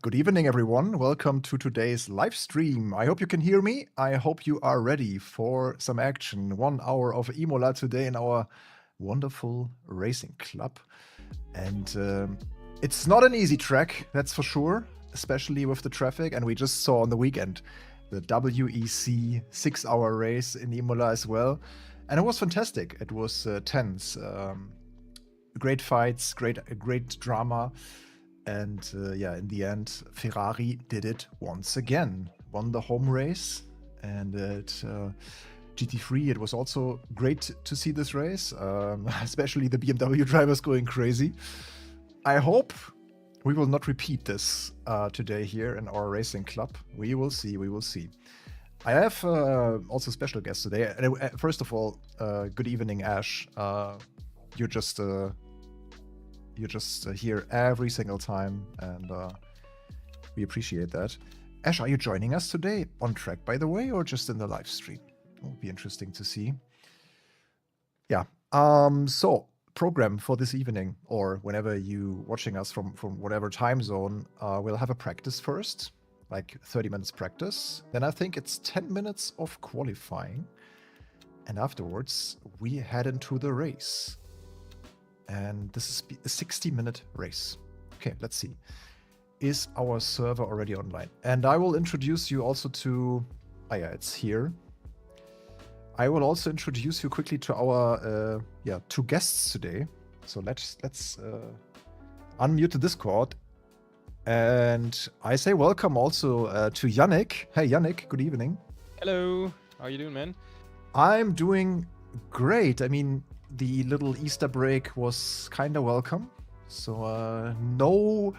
Good evening, everyone. Welcome to today's live stream. I hope you can hear me. I hope you are ready for some action. 1 hour of Imola today in our wonderful racing club. And it's not an easy track, that's for sure, especially with the traffic. And we just saw on the weekend the WEC 6-hour race in Imola as well. And it was fantastic. It was tense. Great fights, great drama. And in the end, Ferrari did it once again. Won the home race. And at GT3, it was also great to see this race, especially the BMW drivers going crazy. I hope we will not repeat this today here in our racing club. We will see, we will see. I have also special guests today. First of all, good evening, Ash. You're just here every single time, and we appreciate that. Ash, are you joining us today on track, by the way, or just in the live stream? It will be interesting to see. Yeah. So program for this evening, or whenever you watching us from whatever time zone, we'll have a practice first, like 30 minutes practice. Then I think it's 10 minutes of qualifying, and afterwards we head into the race. And this is a 60-minute race. Okay, let's see. Is our server already online? And I will introduce you also to... Oh yeah, it's here. I will also introduce you quickly to our two guests today. So let's unmute the Discord. And I say welcome also to Yannick. Hey Yannick, good evening. Hello, how are you doing, man? I'm doing great. I mean, the little Easter break was kind of welcome. So no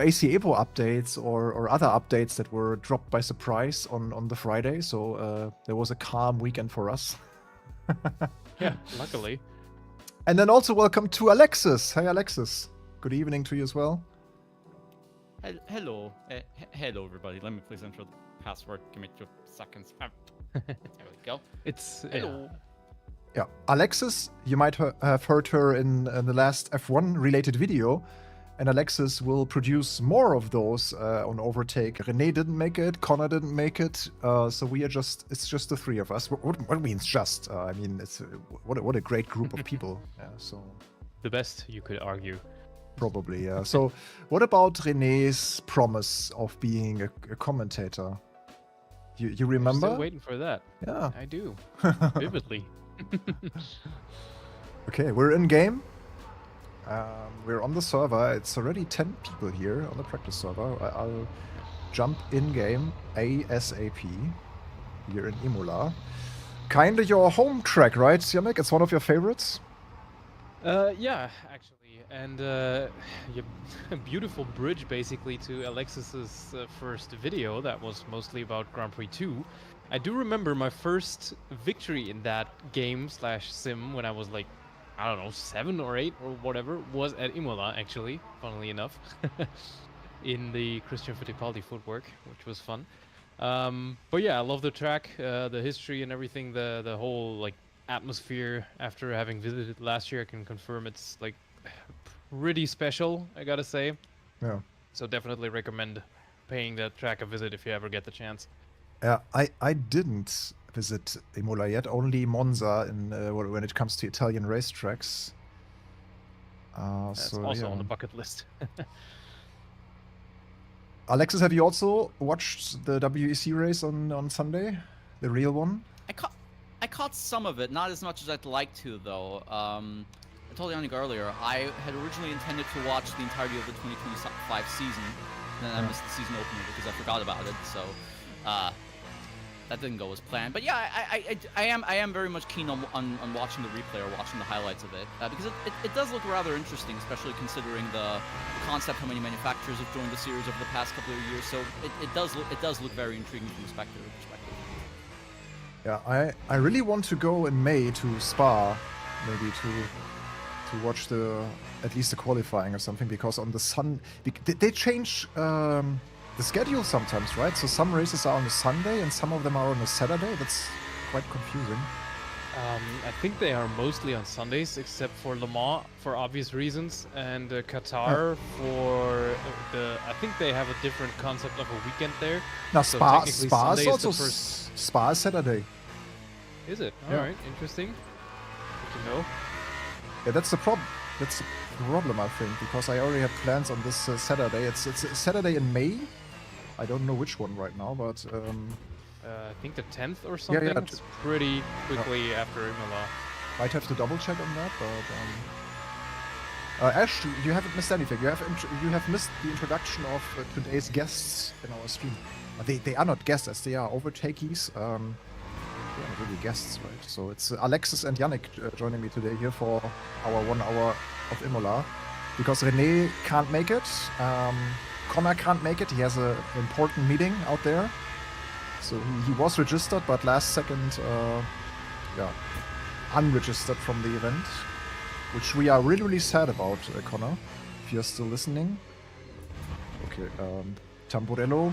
AC Evo updates or other updates that were dropped by surprise on the Friday. So there was a calm weekend for us. Yeah, luckily. And then also welcome to Alexis. Hey Alexis, good evening to you as well. Hello. Hello everybody. Let me please enter the password. Give me 2 seconds. There we go. It's Hello. Yeah, Alexis, you might have heard her in the last F1 related video, and Alexis will produce more of those on OverTake. René didn't make it, Connor didn't make it, so it's just the three of us. What means just? I mean, it's what a great group of people. Yeah, so the best, you could argue. Probably, yeah. So what about René's promise of being a commentator? You remember? I'm still waiting for that. Yeah. I do. Vividly. Okay, we're in game. We're on the server. It's already 10 people here on the practice server. I'll jump in game ASAP here in Imola. Kinda your home track, right, Yannick? It's one of your favorites? Yeah, actually. And a beautiful bridge basically to Alexis's first video that was mostly about Grand Prix 2. I do remember my first victory in that game/sim when I was like, I don't know, 7 or 8 or whatever, was at Imola actually, funnily enough, in the Christian Fittipaldi footwork, which was fun. But yeah, I love the track, the history and everything, the whole like atmosphere after having visited last year. I can confirm it's like pretty special, I gotta say. Yeah. So definitely recommend paying that track a visit if you ever get the chance. Yeah, I didn't visit Imola yet, only Monza when it comes to Italian racetracks. That's so, also yeah. on the bucket list. Alexis, have you also watched the WEC race on Sunday? The real one? I caught some of it, not as much as I'd like to though. I told Yannick earlier, I had originally intended to watch the entirety of the 2025 season, and then I missed the season opener because I forgot about it, so that didn't go as planned. But yeah, I am very much keen on watching the replay or watching the highlights of it, because it does look rather interesting, especially considering the concept, how many manufacturers have joined the series over the past couple of years, so it does look very intriguing from a spectator perspective. Yeah, I really want to go in May to Spa, maybe to watch at least the qualifying or something, because on the sun they change the schedule sometimes, right? So some races are on a Sunday and some of them are on a Saturday. That's quite confusing. I think they are mostly on Sundays, except for Le Mans for obvious reasons, and Qatar for I think they have a different concept of a weekend there. Now So Spa technically is Sunday is also the first. Spa is Saturday. Is it? Yeah. All right, interesting. Good to know. Yeah, that's the problem. That's the problem, I think, because I already have plans on this Saturday. It's a Saturday in May. I don't know which one right now, but I think the 10th or something. yeah, It's pretty quickly after Imola. might have to double check on that. But Ash, you haven't missed anything. You have missed the introduction of today's guests in our stream. They are not guests, as they are overtakees. They are not really guests, right? So it's Alexis and Yannick joining me today here for our 1 hour of Imola, because René can't make it. Connor can't make it. He has an important meeting out there. So he was registered, but last second, unregistered from the event, which we are really, really sad about, Connor, if you're still listening. Okay, Tamburello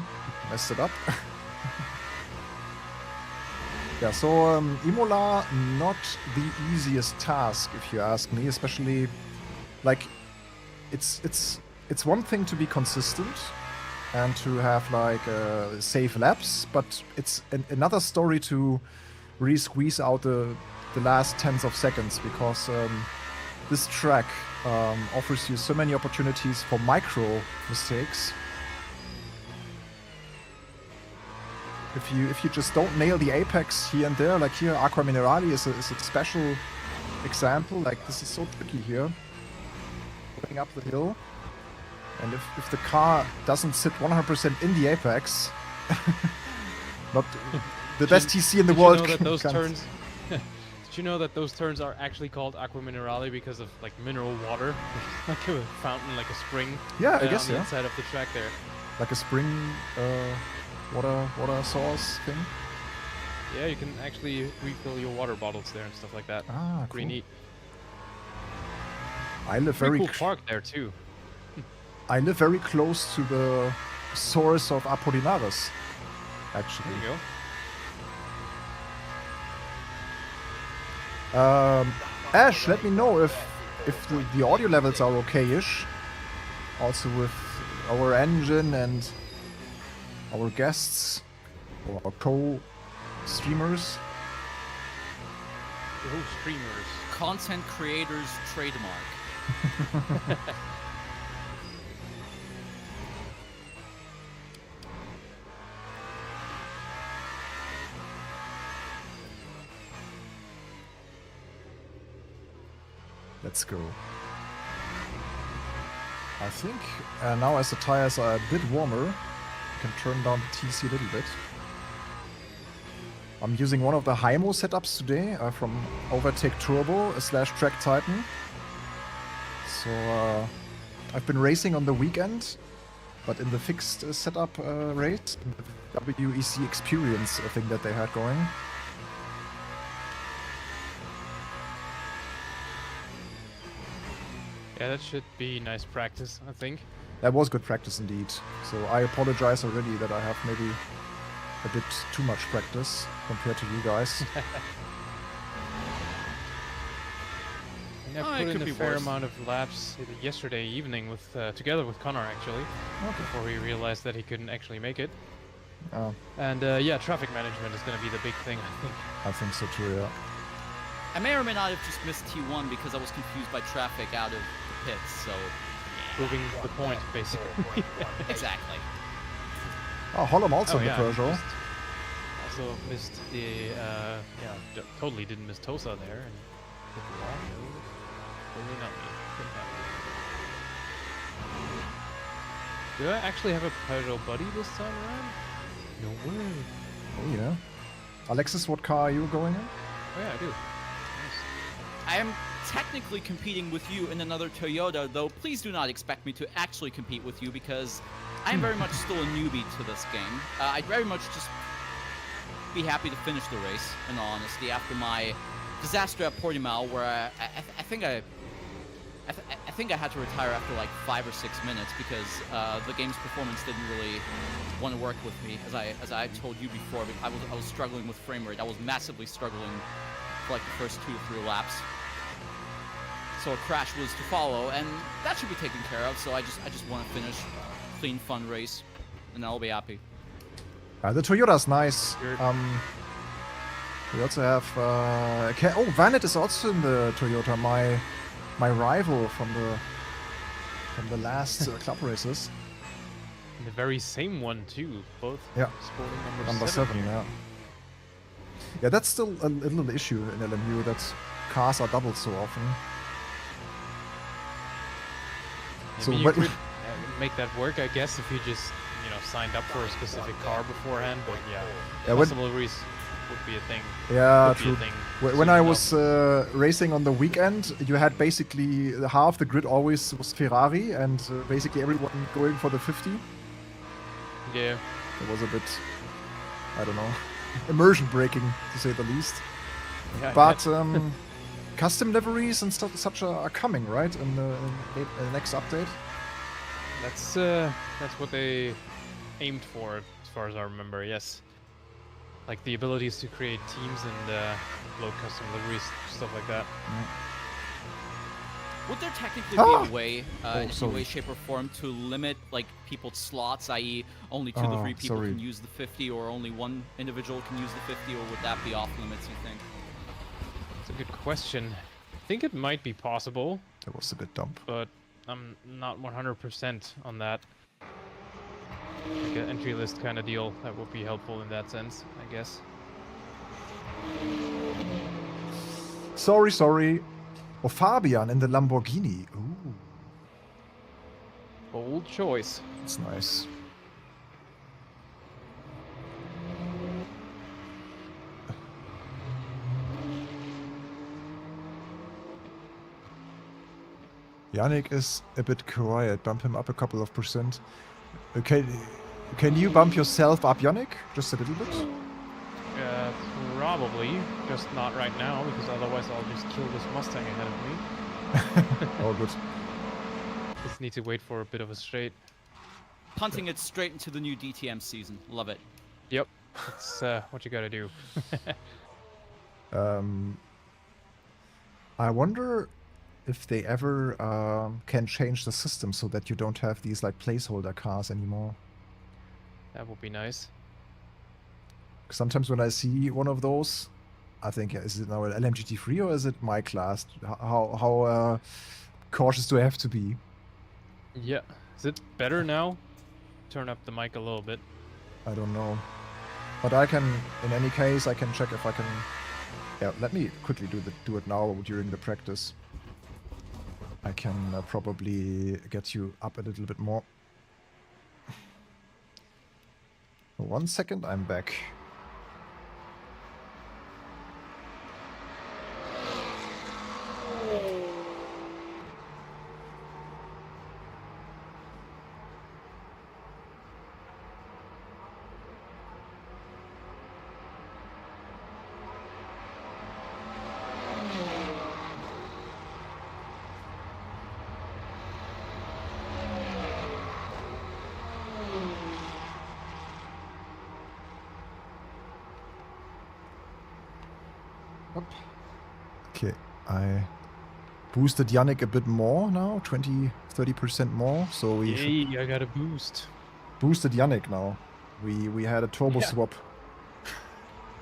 messed it up. Yeah, so Imola, not the easiest task, if you ask me, especially, like, it's one thing to be consistent and to have like safe laps, but it's another story to really squeeze out the last tens of seconds, because this track offers you so many opportunities for micro mistakes. If you just don't nail the apex here and there, like here, Aqua Minerali is a special example. Like, this is so tricky here, going up the hill. And if the car doesn't sit 100% in the apex, not the best TC in the world. Did you know that those turns? Did you know that those turns are actually called Aqua Minerali because of like mineral water, like a fountain, like a spring? Yeah, I guess on the yeah. inside of the track there. Like a spring water source thing. Yeah, you can actually refill your water bottles there and stuff like that. Ah, Pretty cool. neat. I live Pretty very cool park there too. I live very close to the source of Apollinaris, actually. There you go. Ash, let me know if the audio levels are okay-ish. Also with our engine and our guests or our co-streamers. Oh, streamers. Content creators trademark. Let's go. I think now as the tires are a bit warmer, I can turn down the TC a little bit. I'm using one of the Hymo setups today from OverTake Turbo / Track Titan. So I've been racing on the weekend, but in the fixed setup race, the WEC Experience thing that they had going. Yeah, that should be nice practice, I think. That was good practice indeed. So I apologize already that I have maybe a bit too much practice compared to you guys. I Oh, it put could in be a fair worse. amount of laps yesterday evening with together with Connor actually, before he realized that he couldn't actually make it. And yeah, traffic management is going to be the big thing, I think. I think so too, yeah. I may or may not have just missed T1 because I was confused by traffic out of the pits, so... Proving the point, basically. Exactly. Oh, Hollom also in the yeah, Peugeot. Also missed the, totally didn't miss Tosa there. And hit the wall. No, totally not me. Couldn't happen. Do I actually have a Peugeot buddy this time around? No way. Oh yeah. Alexis, what car are you going in? Oh yeah, I do. Nice. I am technically competing with you in another Toyota, though please do not expect me to actually compete with you because I am very much still a newbie to this game. I'd very much just be happy to finish the race, in all honesty, after my disaster at Portimao, where I think I had to retire after like 5 or 6 minutes because the game's performance didn't really want to work with me. As I told you before, I was struggling with frame rate. I was massively struggling for like the first 2 to 3 laps. So a crash was to follow, and that should be taken care of. So I just want to finish clean, fun race, and I'll be happy. The Toyota's nice. We also have Vanet is also in the Toyota, my rival from the last club races. And the very same one too, both Yeah. sporting Number 7, here. yeah. Yeah, that's still a little issue in LMU that cars are doubled so often. Maybe So you what- could make that work, I guess, if you just, signed up for a specific car beforehand. But yeah, Yeah, custom liveries would be a thing. Yeah, Could be true. a thing When soon I enough. was racing on the weekend, you had basically half the grid always was Ferrari, and basically everyone going for the 50. Yeah. It was a bit, I don't know, immersion breaking to say the least. Yeah, I But bet. custom liveries and stuff such are coming, right? In the next update. That's what they aimed for, as far as I remember. Yes. Like the abilities to create teams and load custom liveries, stuff like that. Would there technically Ah! be a way, in any sorry. way, shape, or form, to limit like people's slots, i.e., only 2 to 3 people sorry. can use the 50, or only one individual can use the 50, or would that be off limits? You think? It's a good question. I think it might be possible, That was a bit dumb. but I'm not 100% on that. Like an entry list kind of deal, that would be helpful in that sense, I guess. Sorry. Oh, Fabian in the Lamborghini. Ooh, Bold choice. that's nice. Yannick is a bit quiet. Bump him up a couple of percent. Okay, can you bump yourself up, Yannick? Just a little bit? Probably, just not right now, because otherwise I'll just kill this Mustang ahead of me. Oh, good. Just need to wait for a bit of a straight. Punting it straight into the new DTM season. Love it. Yep, that's what you gotta do. I wonder if they ever can change the system so that you don't have these like placeholder cars anymore. That would be nice. Sometimes when I see one of those, I think, is it now an LMGT3 or is it my class? How cautious do I have to be? Yeah. Is it better now? Turn up the mic a little bit. I don't know. But I can, in any case, I can check if I can... Yeah, let me quickly do it now during the practice. I can probably get you up a little bit more. 1 second, I'm back. Okay, I boosted Yannick a bit more now, 20-30% more, so we should Yay, I got a boost. boosted Yannick now. We had a turbo Yeah. swap.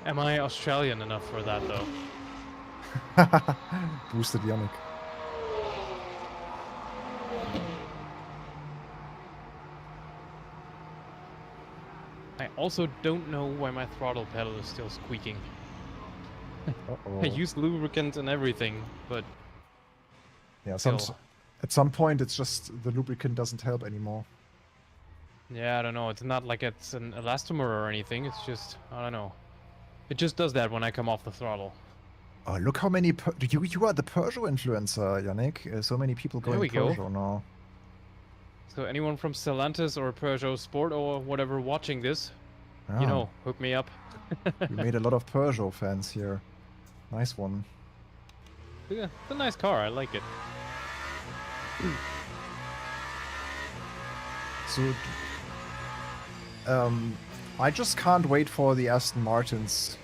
Am I Australian enough for that, though? Boosted Yannick. I also don't know why my throttle pedal is still squeaking. Uh-oh. I use lubricant and everything, but Yeah, still. at some point it's just the lubricant doesn't help anymore. Yeah, I don't know. It's not like it's an elastomer or anything. It's just, I don't know. It just does that when I come off the throttle. Oh, look how many... You are the Peugeot influencer, Yannick. So many people There going we go. Peugeot now. So anyone from Stellantis or Peugeot Sport or whatever watching this, Yeah, you know, hook me up. we made a lot of Peugeot fans here. Nice one. Yeah, it's a nice car. I like it. So, I just can't wait for the Aston Martins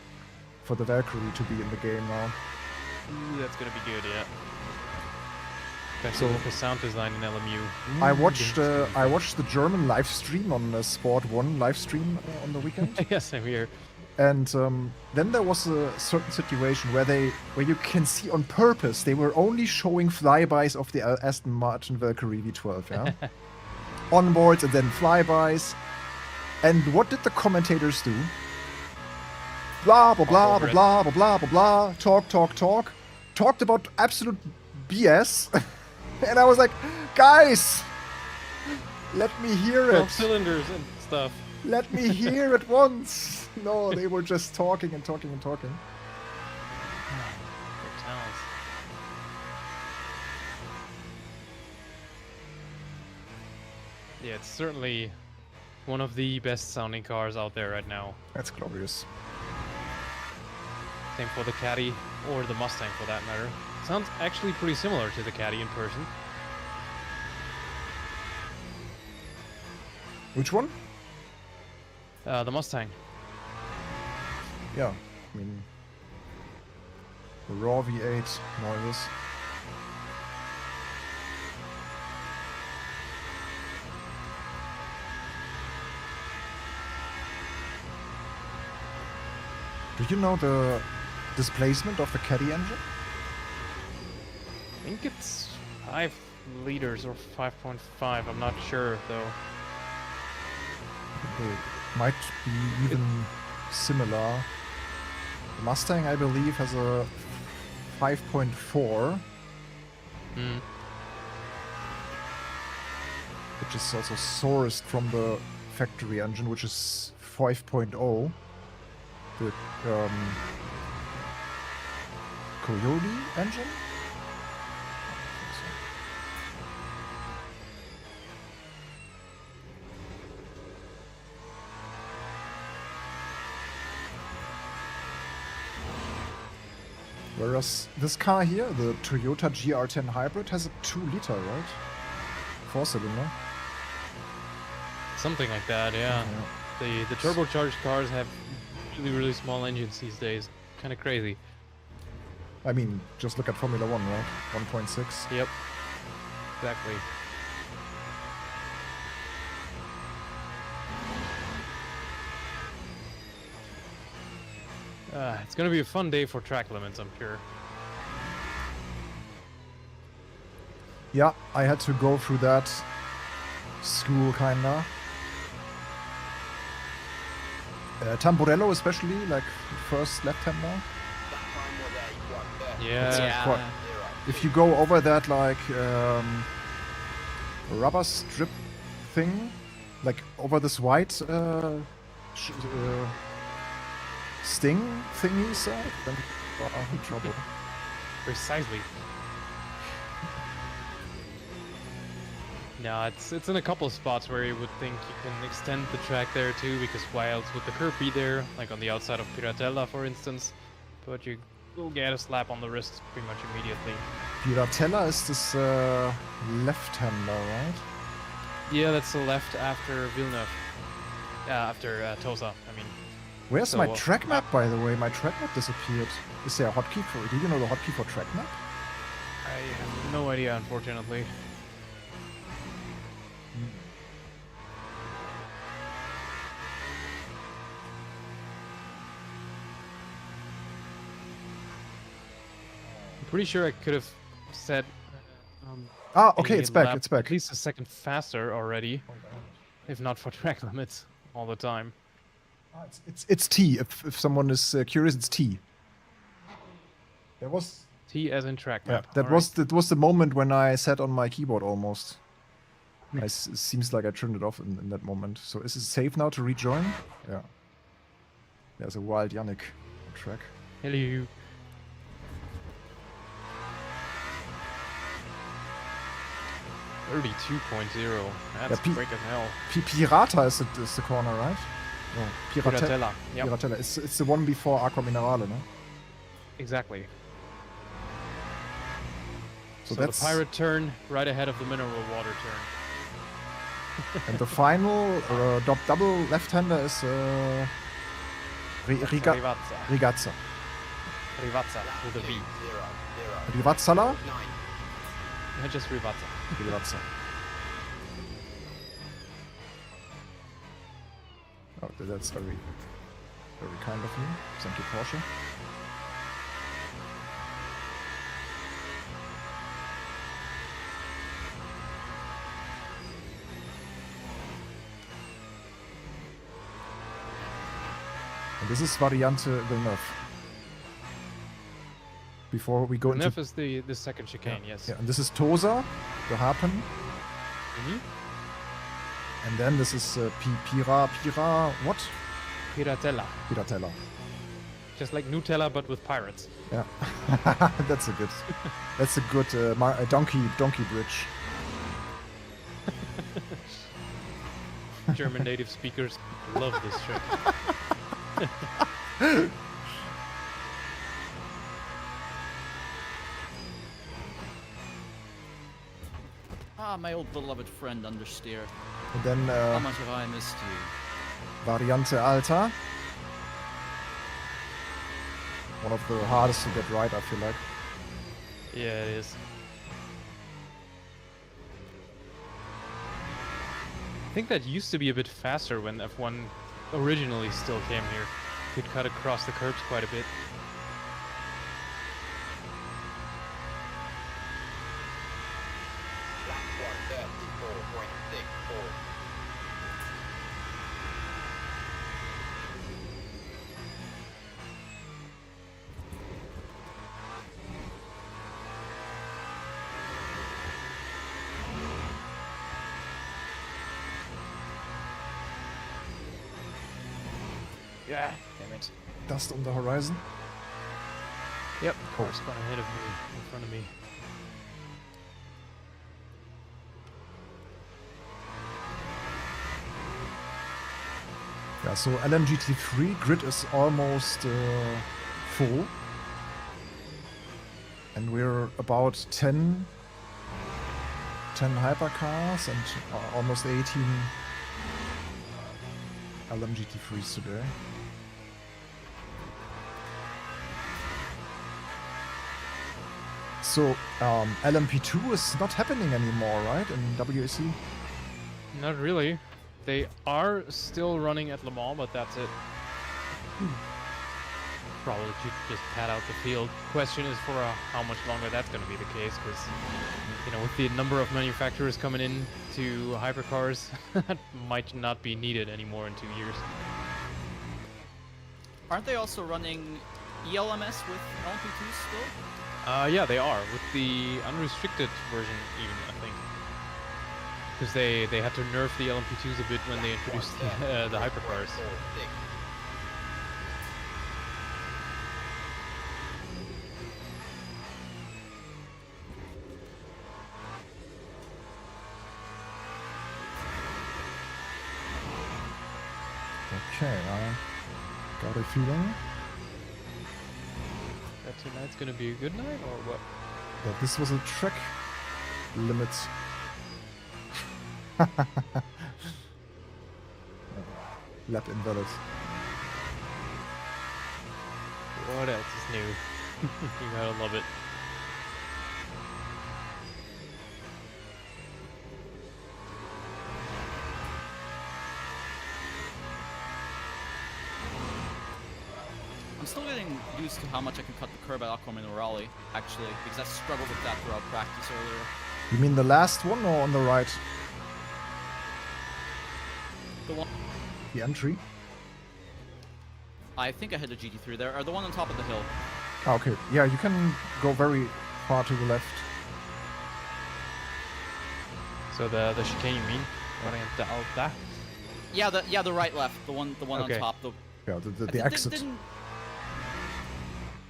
for the Valkyrie to be in the game now. Ooh, that's gonna be good, yeah. So- Especially with the sound design in LMU. I Ooh, watched that's I gonna watched the German live stream on Sport 1 live stream on the weekend. be- Yes, I'm here. And then there was a certain situation where you can see on purpose they were only showing flybys of the Aston Martin Valkyrie V12, yeah, onboards and then flybys. And what did the commentators do? Blah blah blah over blah it. blah blah blah blah blah. Talked about absolute BS. And I was like, guys, let me hear 12 it. cylinders and stuff. Let me hear it once. No, they were just talking and talking and talking. Great talents. Yeah, it's certainly one of the best sounding cars out there right now. That's glorious. Same for the Caddy or the Mustang for that matter. Sounds actually pretty similar to the Caddy in person. Which one? The Mustang. Yeah, I mean, the raw V8 noises. Do you know the displacement of the Caddy engine? I think it's 5 liters or 5.5. I'm not sure though. It might be even similar. The Mustang, I believe, has a 5.4, Hmm. which is also sourced from the factory engine, which is 5.0. The Coyote engine? Whereas this car here, the Toyota GR10 Hybrid, has a 2-liter, right? 4-cylinder. Something like that, yeah. The turbocharged cars have really small engines these days. Kind of crazy. I mean, just look at Formula 1, right? 1.6. Yep. Exactly. It's gonna be a fun day for track limits, I'm sure. Yeah, I had to go through that school, kinda. Tamburello especially, like first left-hander. Yeah. Yeah. quite- If you go over that like rubber strip thing, like over this white sting thingy side, then you are in trouble. Precisely. No, it's in a couple of spots where you would think you can extend the track there too, because why else would the curb be there? Like on the outside of Piratella, for instance. But you will get a slap on the wrist pretty much immediately. Piratella is this left-hander, right? Yeah, that's the left after Villeneuve. After Tosa, I mean. Where's So, my track map, by the way? My track map disappeared. Is there a hotkey for? Do you know the hotkey for track map? I have no idea, unfortunately. I'm pretty sure I could have set Ah, okay, a it's back. lap It's back. at least a second faster already, if not for track limits all the time. Ah, it's T. If someone is curious, it's T. There was T as in track yeah. map. That Alright. was the moment when I sat on my keyboard almost. It seems like I turned it off in that moment. So is it safe now to rejoin? Yeah. There's a wild Yannick on track. Hello. $32.0. That's Yeah, quick as hell. Pirata is the corner, right? No, Piratella. Yep. Piratella. It's the one before Aqua Minerale, no? Exactly. So So that's the pirate turn right ahead of the mineral water turn. and the final double left-hander is Rivazza. Rigazza. Rivazza with a V. Rivazzala? Just Rivazza. Rivazza. Oh, that's very kind of you. Thank you, Porsche. And this is Variante Villeneuve. Before we go Villeneuve into... is the second chicane, yes. Yeah, and this is Tosa, the Haarpen. Mhm. And then this is Pira, what? Piratella. Piratella. Just like Nutella, but with pirates. Yeah, that's a good donkey bridge. German native speakers love this trick. Ah, my old beloved friend understeer. And then How much have I missed you? Variante Alta. One of the hardest to get right, I feel like. Yeah, it is. I think that used to be a bit faster when F1 originally still came here. You'd cut across the curbs quite a bit. Yeah, damn it. Dust on the horizon. Yep, car's spun ahead of me, in front of me. Yeah, so LMGT3 grid is almost full. And we're about 10 hypercars and almost 18 LMGT3s today. So LMP2 is not happening anymore, right, in WEC? Not really. They are still running at Le Mans, but that's it. Probably should just pad out the field. Question is for how much longer that's going to be the case, because you know, with the number of manufacturers coming in to hypercars, that might not be needed anymore in 2 years. Aren't they also running ELMS with LMP2 still? Yeah, they are, with the unrestricted version even, I think. Because they had to nerf the LMP2s a bit when they introduced the hypercars. Okay, I got a feeling That tonight's gonna be a good night, or what? that this was a track limit. Lap invalid. What else is new? You gotta love it. I'm still getting used to how much I can cut the curb at Aquaman and Raleigh, actually, because I struggled with that throughout practice earlier. You mean the last one or on the right? The one The entry? I think I had a GT3 there, or the one on top of the hill. Ah, okay. Yeah, you can go very far to the left. So the chicane, you mean? Variante Alta? Yeah, the right left, the one Okay. on top. The Yeah, the exit.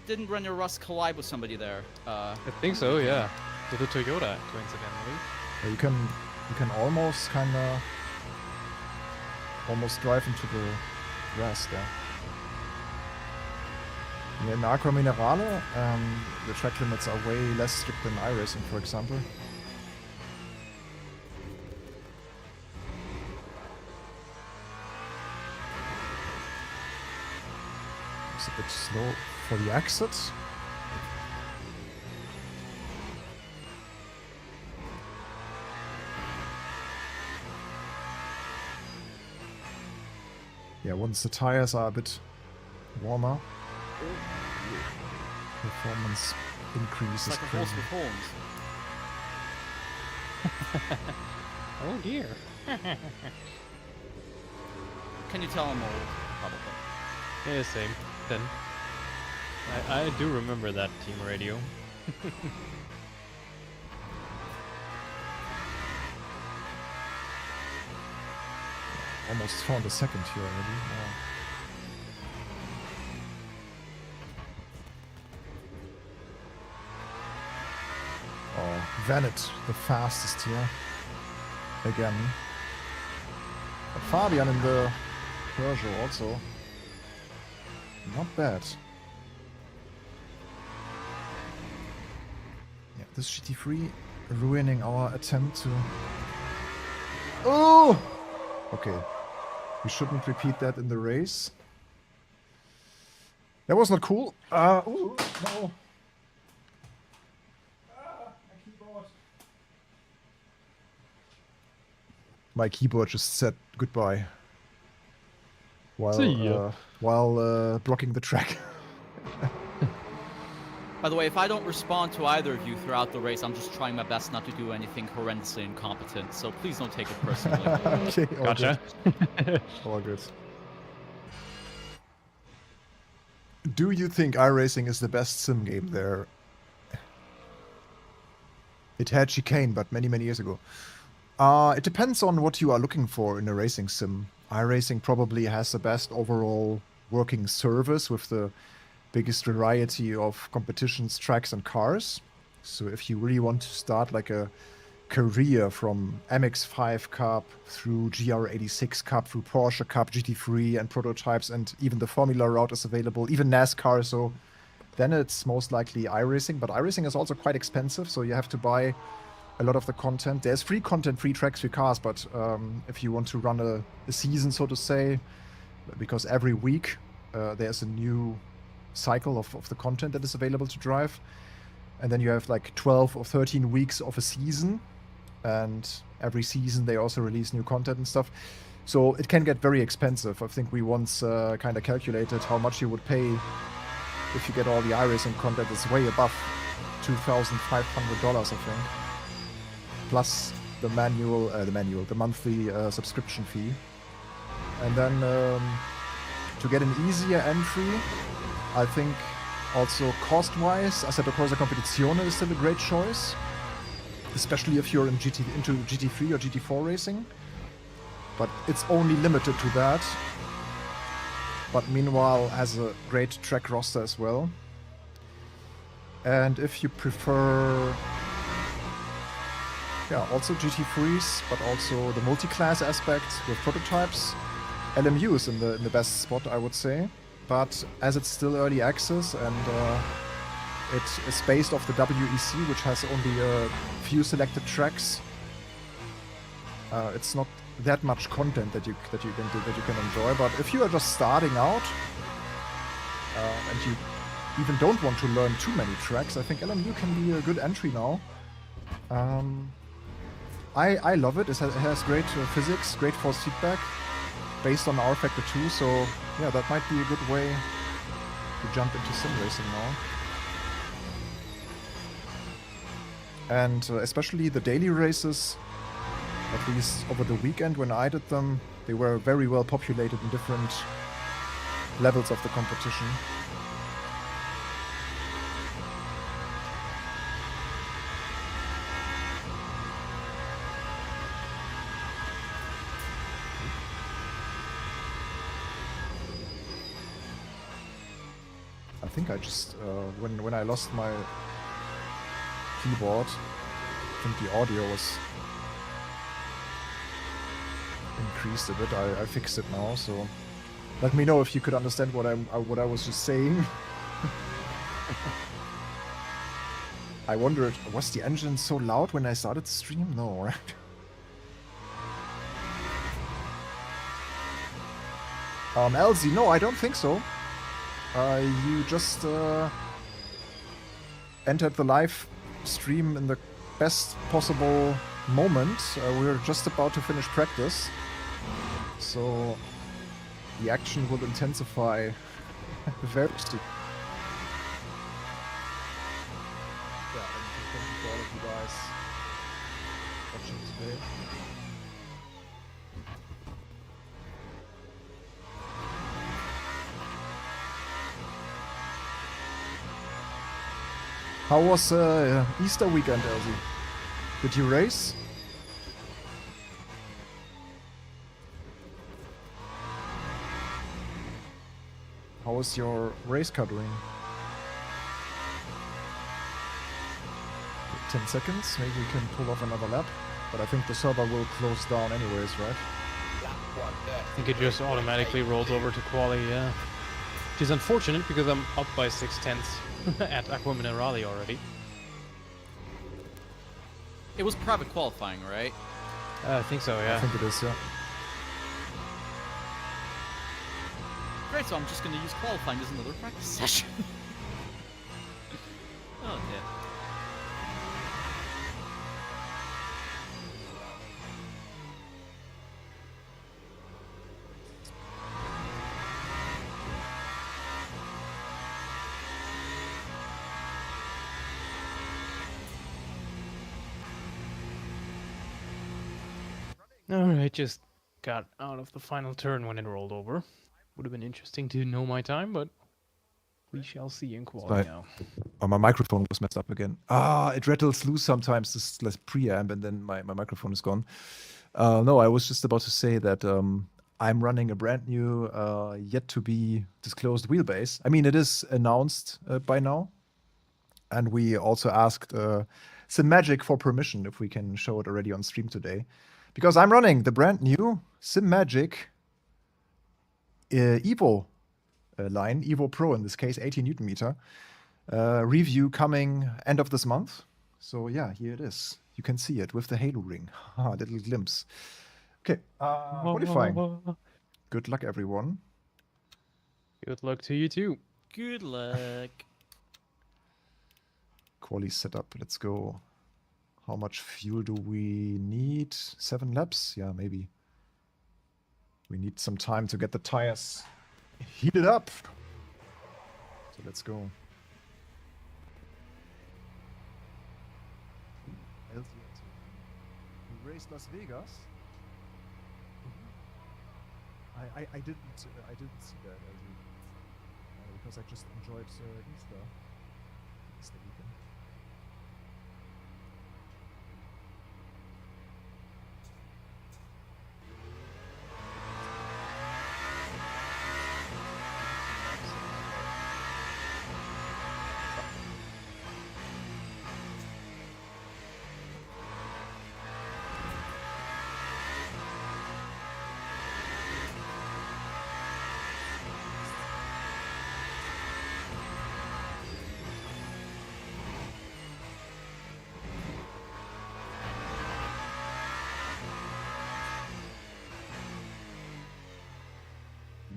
Didn't Renner Russ collide with somebody there? I think so, yeah. With the Toyota, coincidentally. Yeah, you can almost kinda drive into the grass there. Yeah, in Aqua Minerale, the track limits are way less strict than iRacing, for example. It's a bit slow for the exit. Yeah, once the tires are a bit warmer, performance increase It's is like a crazy. horse with horns. Oh dear. Can you tell I'm old? Probably. Yeah, same. Then. I do remember that team radio. Almost found a second here already. Wow. Oh, Vanet, the fastest here. Again. But Fabian in the Peugeot also. Not bad. Yeah, this GT3 ruining our attempt to... Oh! Okay. We shouldn't repeat that in the race. That was not cool. Ooh, no. My keyboard just said goodbye See ya. while blocking the track. By the way, if I don't respond to either of you throughout the race, I'm just trying my best not to do anything horrendously incompetent. So please don't take it personally. Okay, all Gotcha. good. All good. Do you think iRacing is the best sim game there? It had chicane, but many, many years ago. It depends on what you are looking for in a racing sim. iRacing probably has the best overall working service with the biggest variety of competitions, tracks, and cars. So if you really want to start like a career from MX-5 Cup through GR86 Cup, through Porsche Cup, GT3 and prototypes, and even the Formula route is available, even NASCAR, so then it's most likely iRacing. But iRacing is also quite expensive, so you have to buy a lot of the content. There's free content, free tracks, free cars, but if you want to run a season, so to say, because every week there's a new cycle of the content that is available to drive, and then you have like 12 or 13 weeks of a season, and every season they also release new content and stuff, so it can get very expensive. I think we once kind of calculated how much you would pay if you get all the iRacing content. It's way above $2,500, I think, plus the monthly subscription fee. And then to get an easier entry, I think also cost-wise, Assetto Corsa Competizione is still a great choice, especially if you're into GT3 or GT4 racing. But it's only limited to that. But meanwhile, has a great track roster as well. And if you prefer, yeah, also GT3s, but also the multi-class aspect with prototypes, LMU is in the best spot, I would say. But as it's still early access and it is based off the WEC, which has only a few selected tracks, it's not that much content that you can enjoy. But if you are just starting out and you even don't want to learn too many tracks, I think LMU can be a good entry now. I love it. It has great physics, great force feedback, based on R Factor 2, so yeah, that might be a good way to jump into sim racing now. And especially the daily races, at least over the weekend when I did them, they were very well populated in different levels of the competition. I think I just, when I lost my keyboard, I think the audio was increased a bit. I fixed it now, so let me know if you could understand what I was just saying. I wondered, was the engine so loud when I started the stream? No, right? Elsie, no, I don't think so. You just entered the live stream in the best possible moment. We're just about to finish practice, so the action will intensify very soon. Yeah, and thank you for all of you guys watching today. How was Easter weekend, Elsie? Did you race? How was your race car doing? 10 seconds, maybe we can pull off another lap. But I think the server will close down anyways, right? I think it just automatically rolls over to quali, yeah. Which is unfortunate because I'm up by 6/10 at Aqua Minerale already. It was private qualifying, right? I think so, yeah. I think it is, yeah. Great, so I'm just going to use qualifying as another practice session. Oh, dear. Alright, just got out of the final turn when it rolled over. Would have been interesting to know my time, but we shall see in quali Right. now. Oh, my microphone was messed up again. It rattles loose sometimes, this less preamp, and then my microphone is gone. No, I was just about to say that I'm running a brand new, yet to be disclosed wheelbase. I mean, it is announced by now. And we also asked SimMagic for permission if we can show it already on stream today. Because I'm running the brand new SimMagic Evo line, Evo Pro in this case, 80 Newton meter. Review coming end of this month. So yeah, here it is. You can see it with the halo ring. Little glimpse. Okay, qualifying. Good luck, everyone. Good luck to you too. Good luck. Quali setup, let's go. How much fuel do we need? 7 laps? Yeah, maybe. We need some time to get the tires heated up. So let's go. You raced Las Vegas? I didn't see that because I just enjoyed Easter weekend.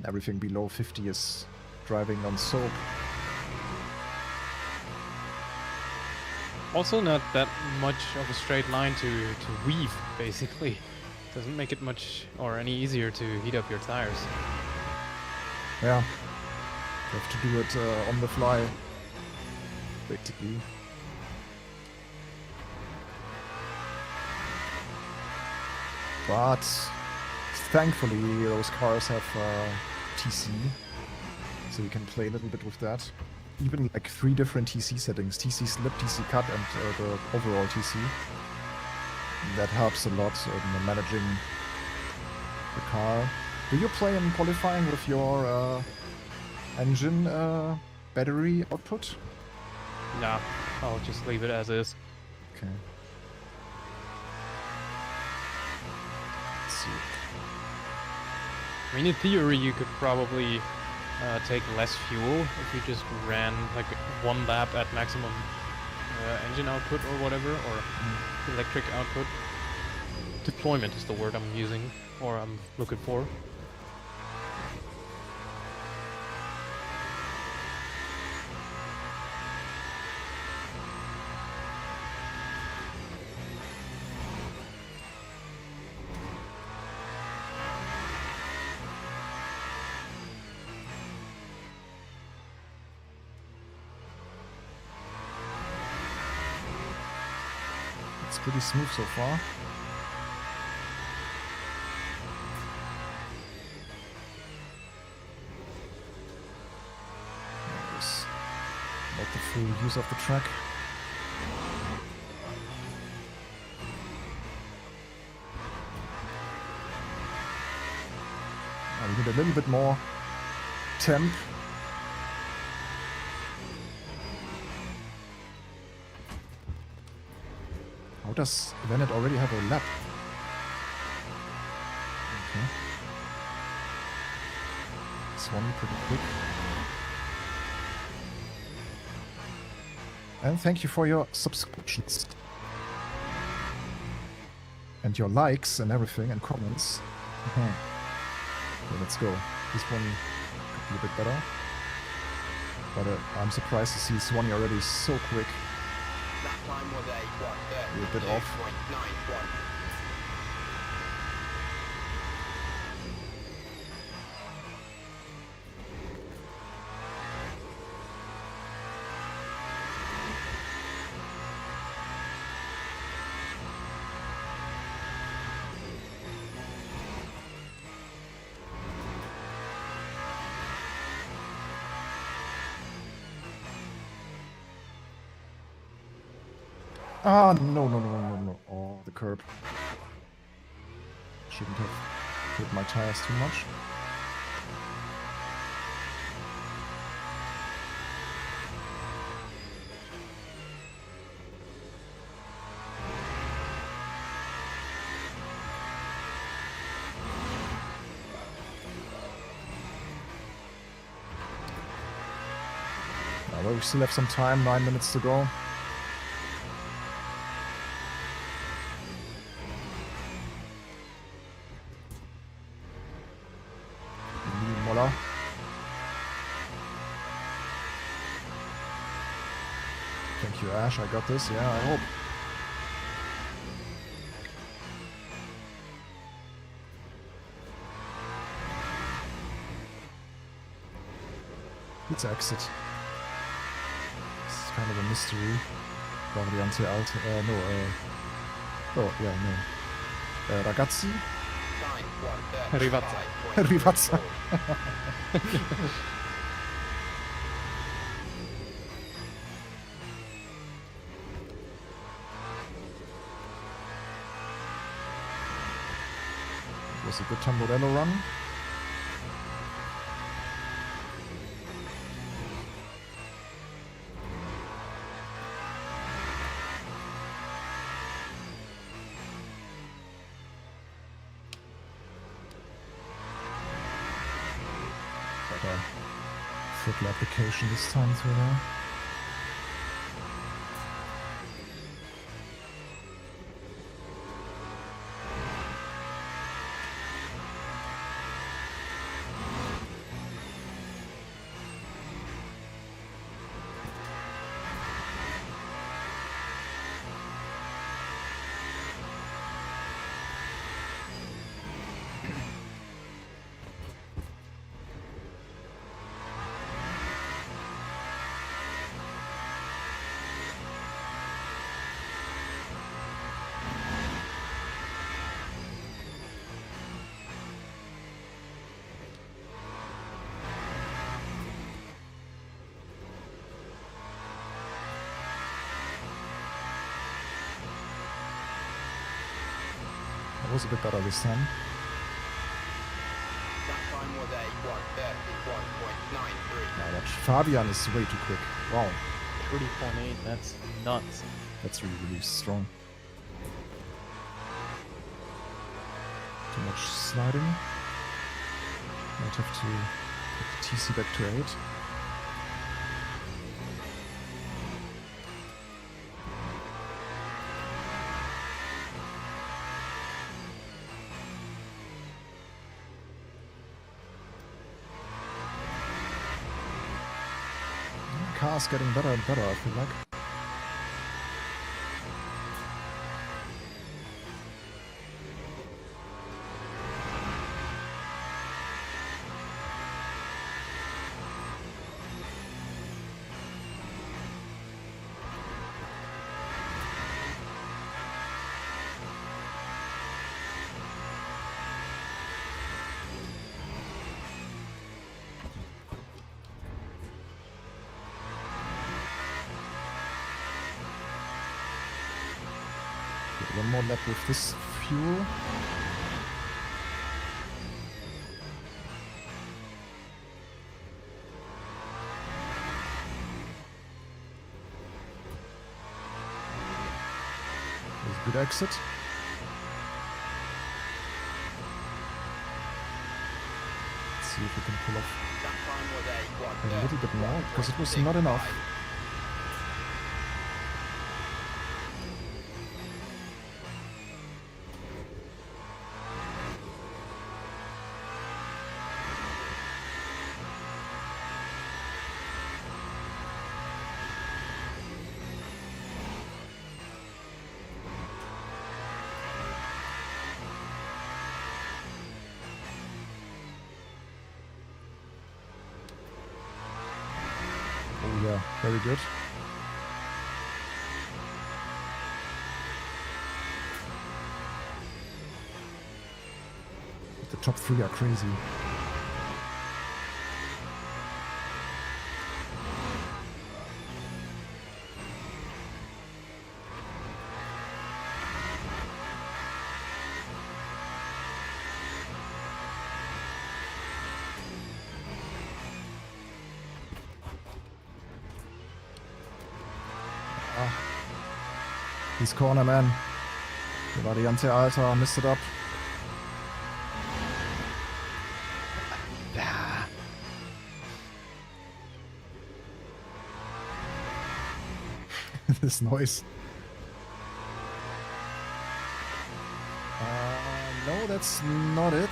Everything below 50 is driving on soap. Also not that much of a straight line to weave, basically. Doesn't make it much or any easier to heat up your tires. Yeah. You have to do it on the fly, basically. But thankfully those cars have TC, so you can play a little bit with that. Even like 3 different TC settings: TC slip, TC cut, and the overall TC. That helps a lot in managing the car. Do you play in qualifying with your engine battery output? Nah, I'll just leave it as is. Okay. Let's see. I mean, in theory, you could probably take less fuel if you just ran like 1 lap at maximum engine output or whatever, or electric output. Deployment is the word I'm using, or I'm looking for. It's pretty smooth so far. There's not the full use of the track. We need a little bit more temp. How does Bennett already have a lap? Okay. Swanee pretty quick. And thank you for your subscriptions. And your likes and everything and comments. Okay, let's go. This one could be a bit better. But I'm surprised to see Swanee already so quick. That time was a You're a bit off. 1:31. Ah, no. Oh, the curb. Shouldn't have hit my tires too much. Well, we still have some time, 9 minutes to go. Imola. Thank you, Ash. I got this. Yeah, I hope. Let's exit. It's kind of a mystery. Probably until oh, yeah, no. Ragazzi? Time Rivazza. 1:35.4. Rivazza. It was a good Tamburello run. Throttle application this time through there. That was a bit better this time. That time was a 1:31.93. Now that Fabian is way too quick. Wow, 30.8, that's nuts. that's really, really strong. Too much sliding. Might have to put the TC back to 8. Car's getting better and better, I feel like. One more lap with this fuel. There's a good exit. Let's see if we can pull off That time was a little bit more, because it was not enough. Oh yeah, very good. The top three are crazy. He's corner, man. Der Variante, Alter. Missed it up. Ah. This noise. No, that's not it.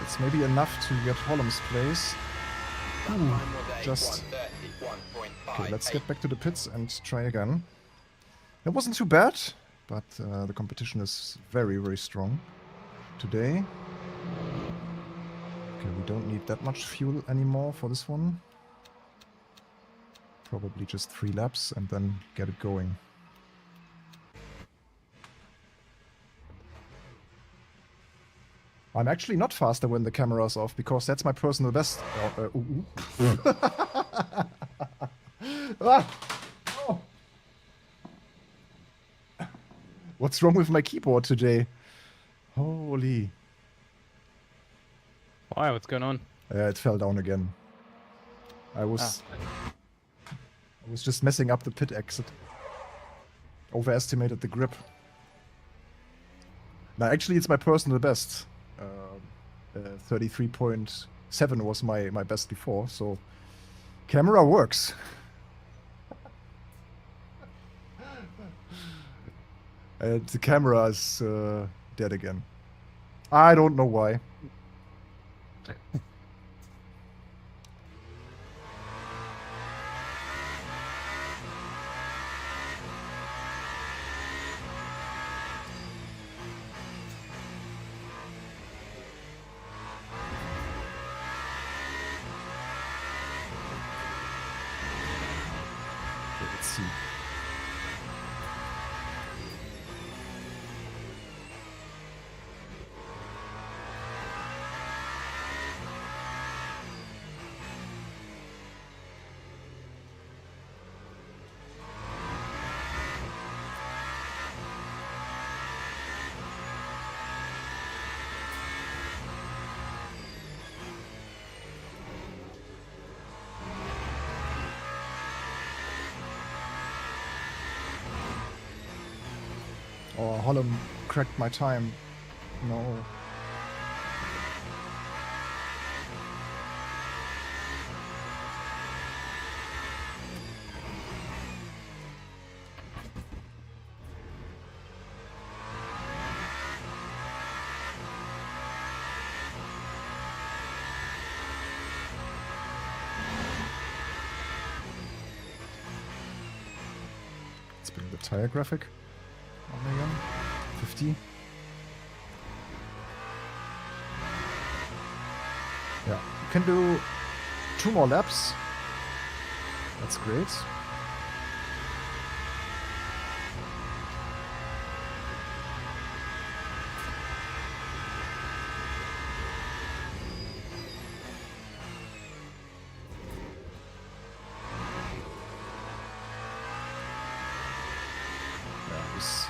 It's maybe enough to get Holland's place. Ooh, just... Okay, let's get back to the pits and try again. It wasn't too bad, but the competition is very, very strong today. Okay, we don't need that much fuel anymore for this one. Probably just 3 laps and then get it going. I'm actually not faster when the camera's off, because that's my personal best. Ah! Oh. What's wrong with my keyboard today? Holy. Why? What's going on? It fell down again. I was just messing up the pit exit. Overestimated the grip. Now, actually, it's my personal best. 33.7 was my best before, so camera works. And the camera is dead again. I don't know why. Let's see. Oh, Holland cracked my time. No. Let's bring the tire graphic on again. 50. Yeah, you can do 2 more laps. That's great. Yeah. It's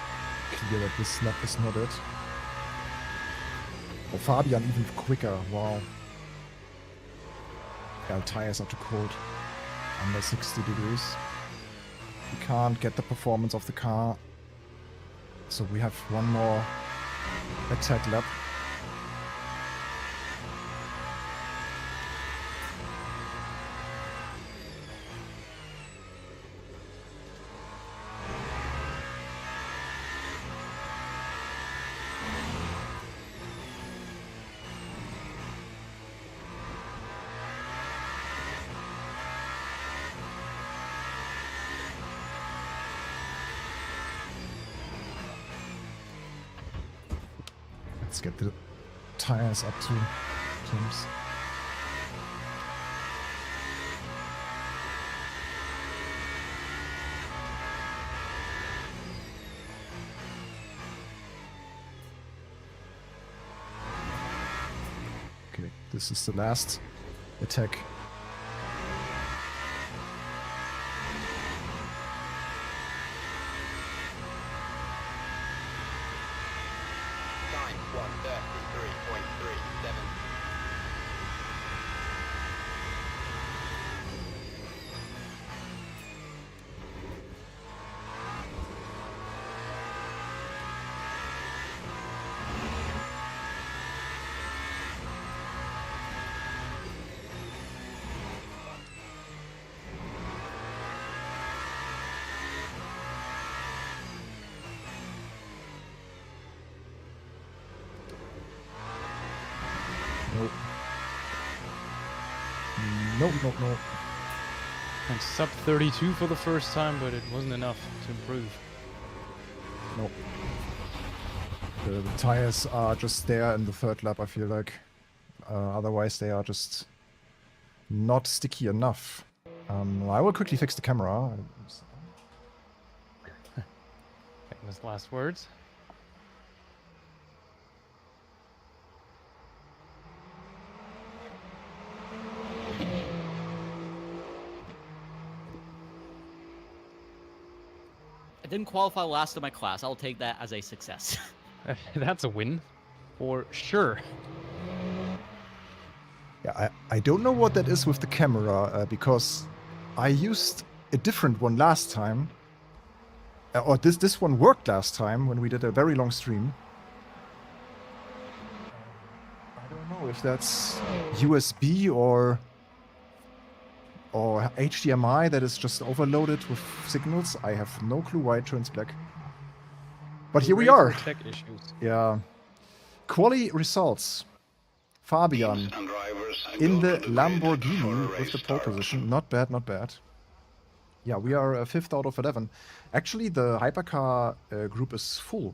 clear that this lap is not it. Oh, Fabian even quicker. Wow. Yeah, tires are too cold. Under 60 degrees. We can't get the performance of the car. So we have one more attack lap. Let's get the tires up to Tim's. Okay, this is the last attack. Time 1:33.37. Nope. Nope, nope, nope. And sub 32 for the first time, but it wasn't enough to improve. Nope. The tires are just there in the third lap, I feel like. Otherwise, they are just not sticky enough. I will quickly fix the camera. Famous last words. I didn't qualify last in my class. I'll take that as a success. That's a win, for sure. Yeah, I don't know what that is with the camera, because I used a different one last time. Or this one worked last time when we did a very long stream. I don't know if that's USB or HDMI that is just overloaded with signals. I have no clue why it turns black. But here we are. Tech issues. Yeah. Quali results. Fabian And drivers in go the to grid for Lamborghini race with the pole start. position. Not bad, not bad. Yeah, we are 5th out of 11. Actually, the hypercar group is full.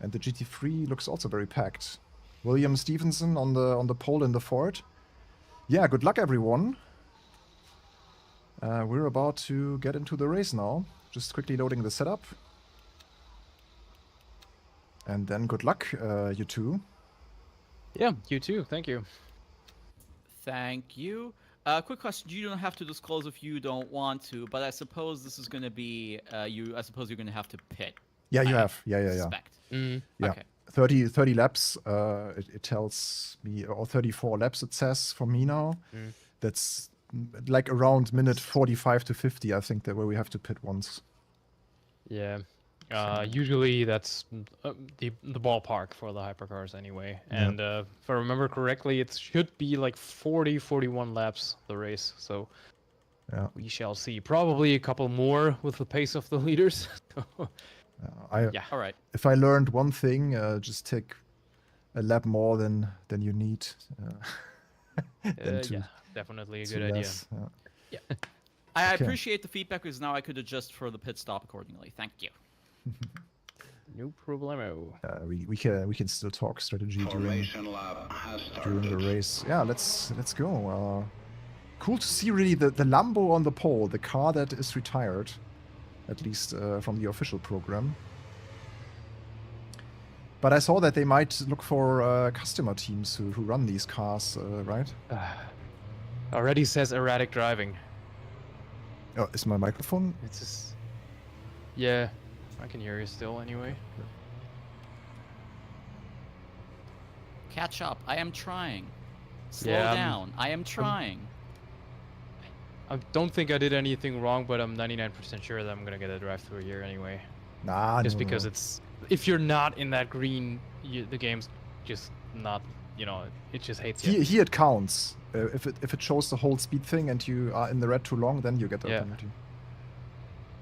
And the GT3 looks also very packed. William Stevenson on the pole in the Ford. Yeah, good luck everyone. We're about to get into the race now. Just quickly loading the setup. And then good luck, you two. Yeah, you too. Thank you. Thank you. Quick question: you don't have to disclose if you don't want to, but I suppose this is going to be I suppose you're going to have to pit. Yeah, you I have. Yeah. Suspect. Mm. Yeah. Okay. 30 laps, it tells me, or 34 laps it says for me now. Mm. That's like around minute 45 to 50, I think, that where we have to pit once. Yeah. Usually that's the ballpark for the hypercars anyway. Yeah. And if I remember correctly, it should be like 41 laps, the race. So Yeah. we shall see. Probably a couple more with the pace of the leaders. Yeah. All right. If I learned one thing, just take a lap more than you need. Than Yeah, definitely a too good idea. less. Yeah. I Okay. appreciate the feedback because now I could adjust for the pit stop accordingly. Thank you. No problemo. We can still talk strategy during Formation lap has the started. race. Yeah, let's go. Cool to see really the Lambo on the pole, the car that is retired, at least from the official program. But I saw that they might look for customer teams who run these cars, right? Already says erratic driving. Oh, is my microphone? It's just... Yeah. I can hear you still anyway. Catch up. I am trying. Slow Yeah, down. I am trying. I don't think I did anything wrong, but I'm 99% sure that I'm gonna get a drive-through here anyway. Nah, Just no, because no. it's if you're not in that green, the game's just not. You know, it just hates you. Here it counts. If it shows the whole speed thing and you are in the red too long, then you get the Yeah. penalty.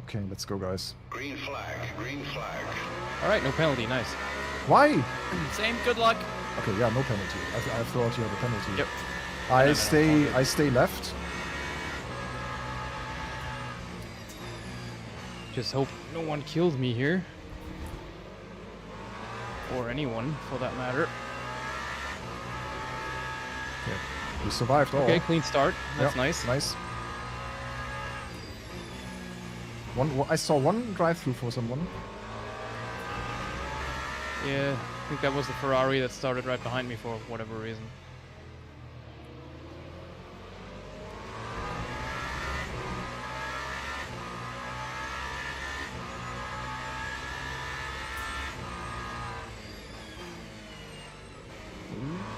Okay, let's go, guys. Green flag, green flag. All right, no penalty. Nice. Why? Same. Good luck. Okay, yeah, no penalty. I thought you had a penalty. Yep. I No, stay. all good. I stay left. Just hope no one killed me here. Or anyone, for that matter. Okay, we survived all. Okay, clean start. That's Yep, nice. Nice. I saw one drive-through for someone. Yeah, I think that was the Ferrari that started right behind me for whatever reason.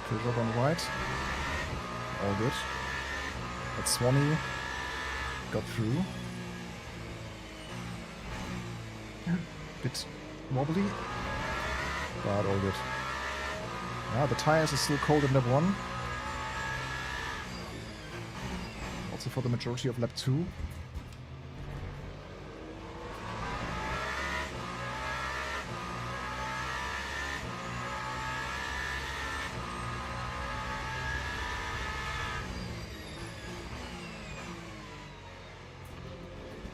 Push up on right. All good. But Swanee got through. Bit wobbly, but all good. Yeah, the tires are still cold in lap 1. Also for the majority of lap 2.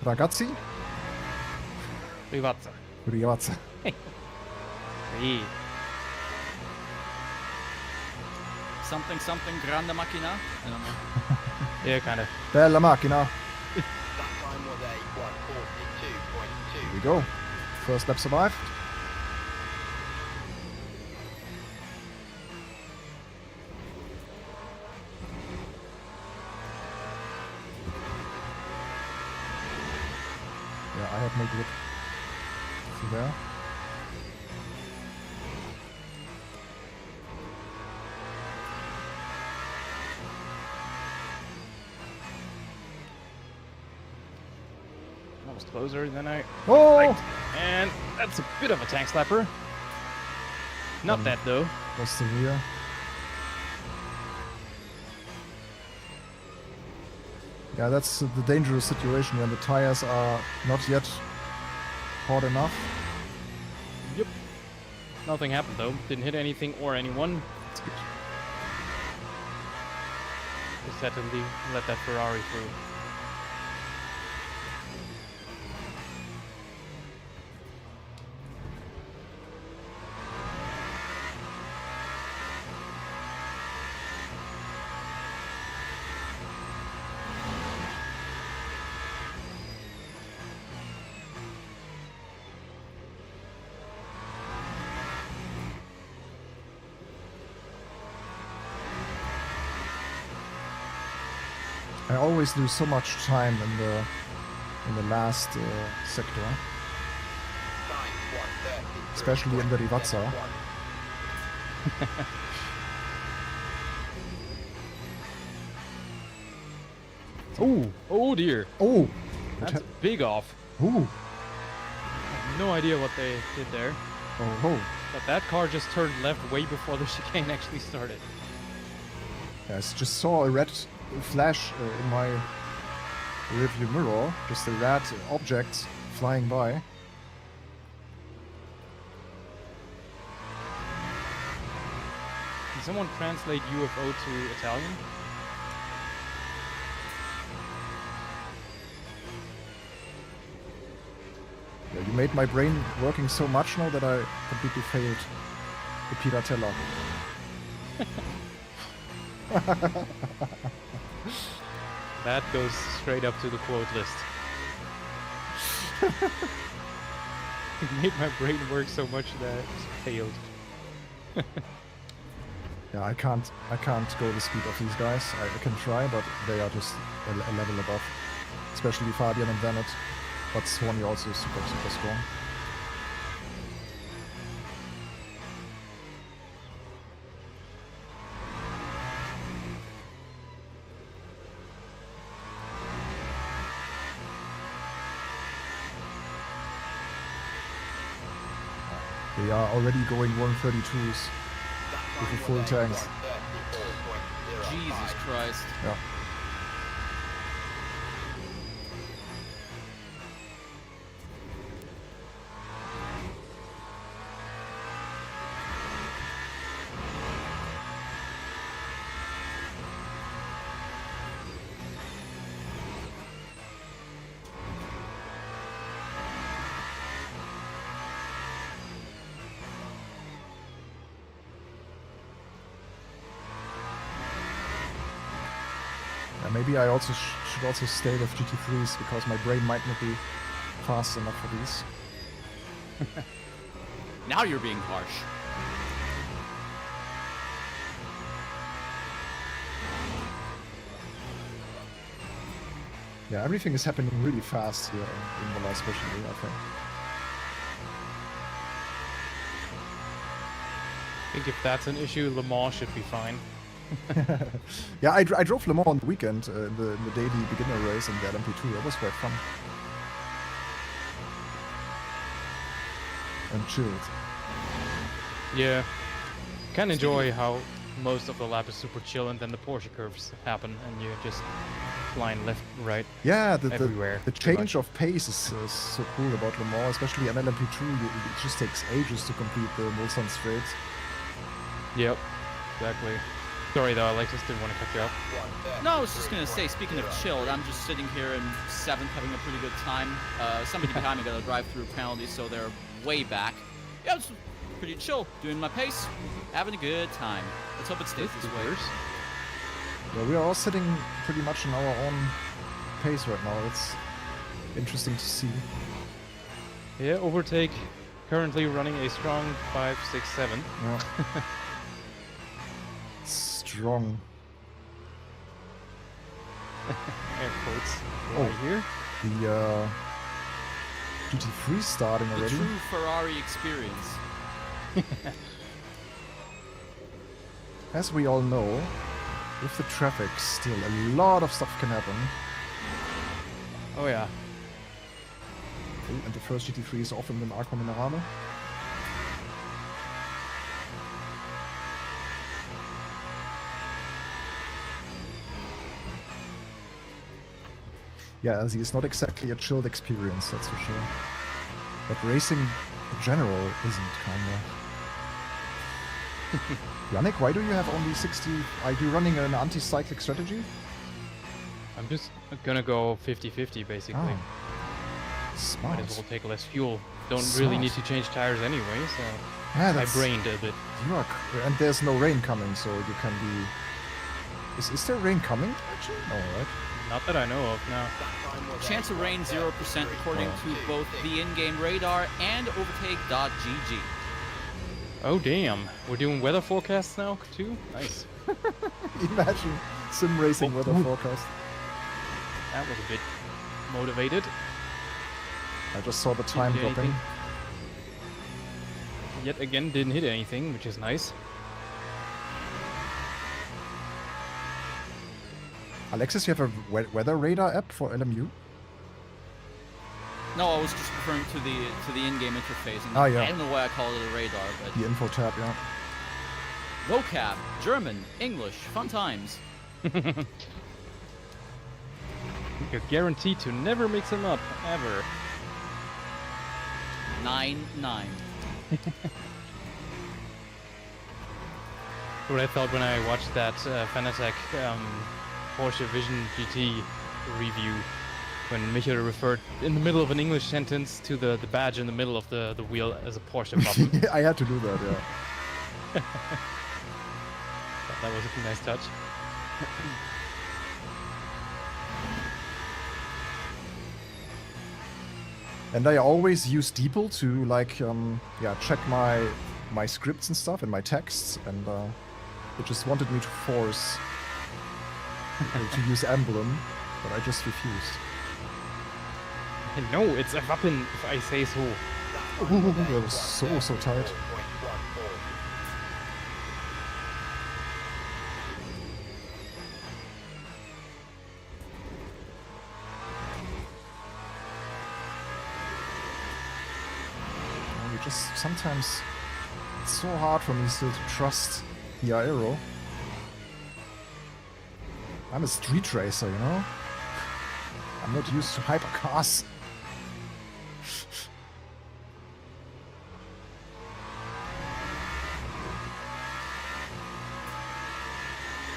Ragazzi? Rivazza. Ragazza. Hey. Something, something. Grande macchina. I don't know. Yeah, kinda. Bella macchina. That time was a 142.2. Here we go. First lap survived. Yeah, I have no grip. See there? Almost closer than I Oh! liked. And that's a bit of a tank slapper. Not that though. Lost the rear. Yeah, that's the dangerous situation when the tires are not yet hot enough. Yep. Nothing happened though. Didn't hit anything or anyone. It's good. Just had to let that Ferrari through. I always lose so much time in the last sector, Time 130. especially in the Rivazza. Oh dear. Oh! What That's hap- big off. Ooh! No idea what they did there. Oh ho! But that car just turned left way before the chicane actually started. Yeah, I just saw a red flash in my rearview mirror, just a red object flying by. Can someone translate UFO to Italian? Yeah, you made my brain working so much now that I completely failed the Piratella. That goes straight up to the quote list. It made my brain work so much that it failed. Yeah, I can't go the speed of these guys. I can try, but they are just a level above. Especially Fabian and Bennett. But Swanee also is super strong. They are already going 132s with the full tanks. Jesus Christ. Yeah. Maybe I also should also stay with GT3s because my brain might not be fast enough for these. Now you're being harsh. Yeah, everything is happening really fast here in Imola especially, I think. I think if that's an issue, Le Mans should be fine. Yeah, I drove Le Mans on the weekend in the daily beginner race in the LMP2. That was quite fun. And chilled. Yeah. Can enjoy how most of the lap is super chill and then the Porsche curves happen and you just flying left, right, Yeah, everywhere. the change of pace is so cool about Le Mans, especially on LMP2. It just takes ages to complete the Mulsanne straights. Yep, exactly. Sorry though, Alexis, didn't want to cut you off. No, I was just gonna say, speaking of chilled, I'm just sitting here in 7th having a pretty good time. Somebody behind me got a drive-through penalty, so they're way back. Yeah, it's pretty chill, doing my pace, having a good time. Let's hope it stays this way. Yeah, we are all sitting pretty much in our own pace right now. It's interesting to see. Yeah, OverTake currently running a strong 5.67. Yeah. Strong. Air quotes. Oh. Right here. The GT3 starting The already. true Ferrari experience. As we all know, with the traffic still a lot of stuff can happen. Oh yeah. Okay, and the first GT3 is off in the Arco Minerale. Yeah, as it's not exactly a chilled experience, that's for sure. But racing in general isn't, kinda. Yannick, why do you have only 60? Are you running an anti-cyclic strategy? I'm just gonna go 50-50 basically. Oh. Might Smart. as well take less fuel. Don't Smart. really need to change tires anyway, so Yeah, I that's... brained a bit. You are... And there's no rain coming, so you can be... Is there rain coming, actually? No, right? Not that I know of, no. Chance of rain 0% according to both the in-game radar and overtake.gg. Oh damn, we're doing weather forecasts now too? Nice. Imagine sim racing weather forecast. That was a bit motivated. I just saw the time Didn't hit dropping. anything. Yet again, didn't hit anything, which is nice. Alexis, you have a weather radar app for LMU? No, I was just referring to the in-game interface. And Ah, yeah. I don't know why I call it a radar, but The info tab, yeah. vocab, German, English, fun times. You're guaranteed to never mix them up, ever. 9-9. What I thought when I watched that Fanatec Porsche Vision GT review, when Michael referred in the middle of an English sentence to the badge in the middle of the wheel as a Porsche button. I had to do that, yeah. Thought that was a nice touch. And I always use DeepL to like check my scripts and stuff and my texts, and it just wanted me to force to use emblem, but I just refused. No, it's a weapon, if I say so. Ooh, that was so tight. just sometimes it's so hard for me still to trust the aero. I'm a street racer, you know? I'm not used to hypercars.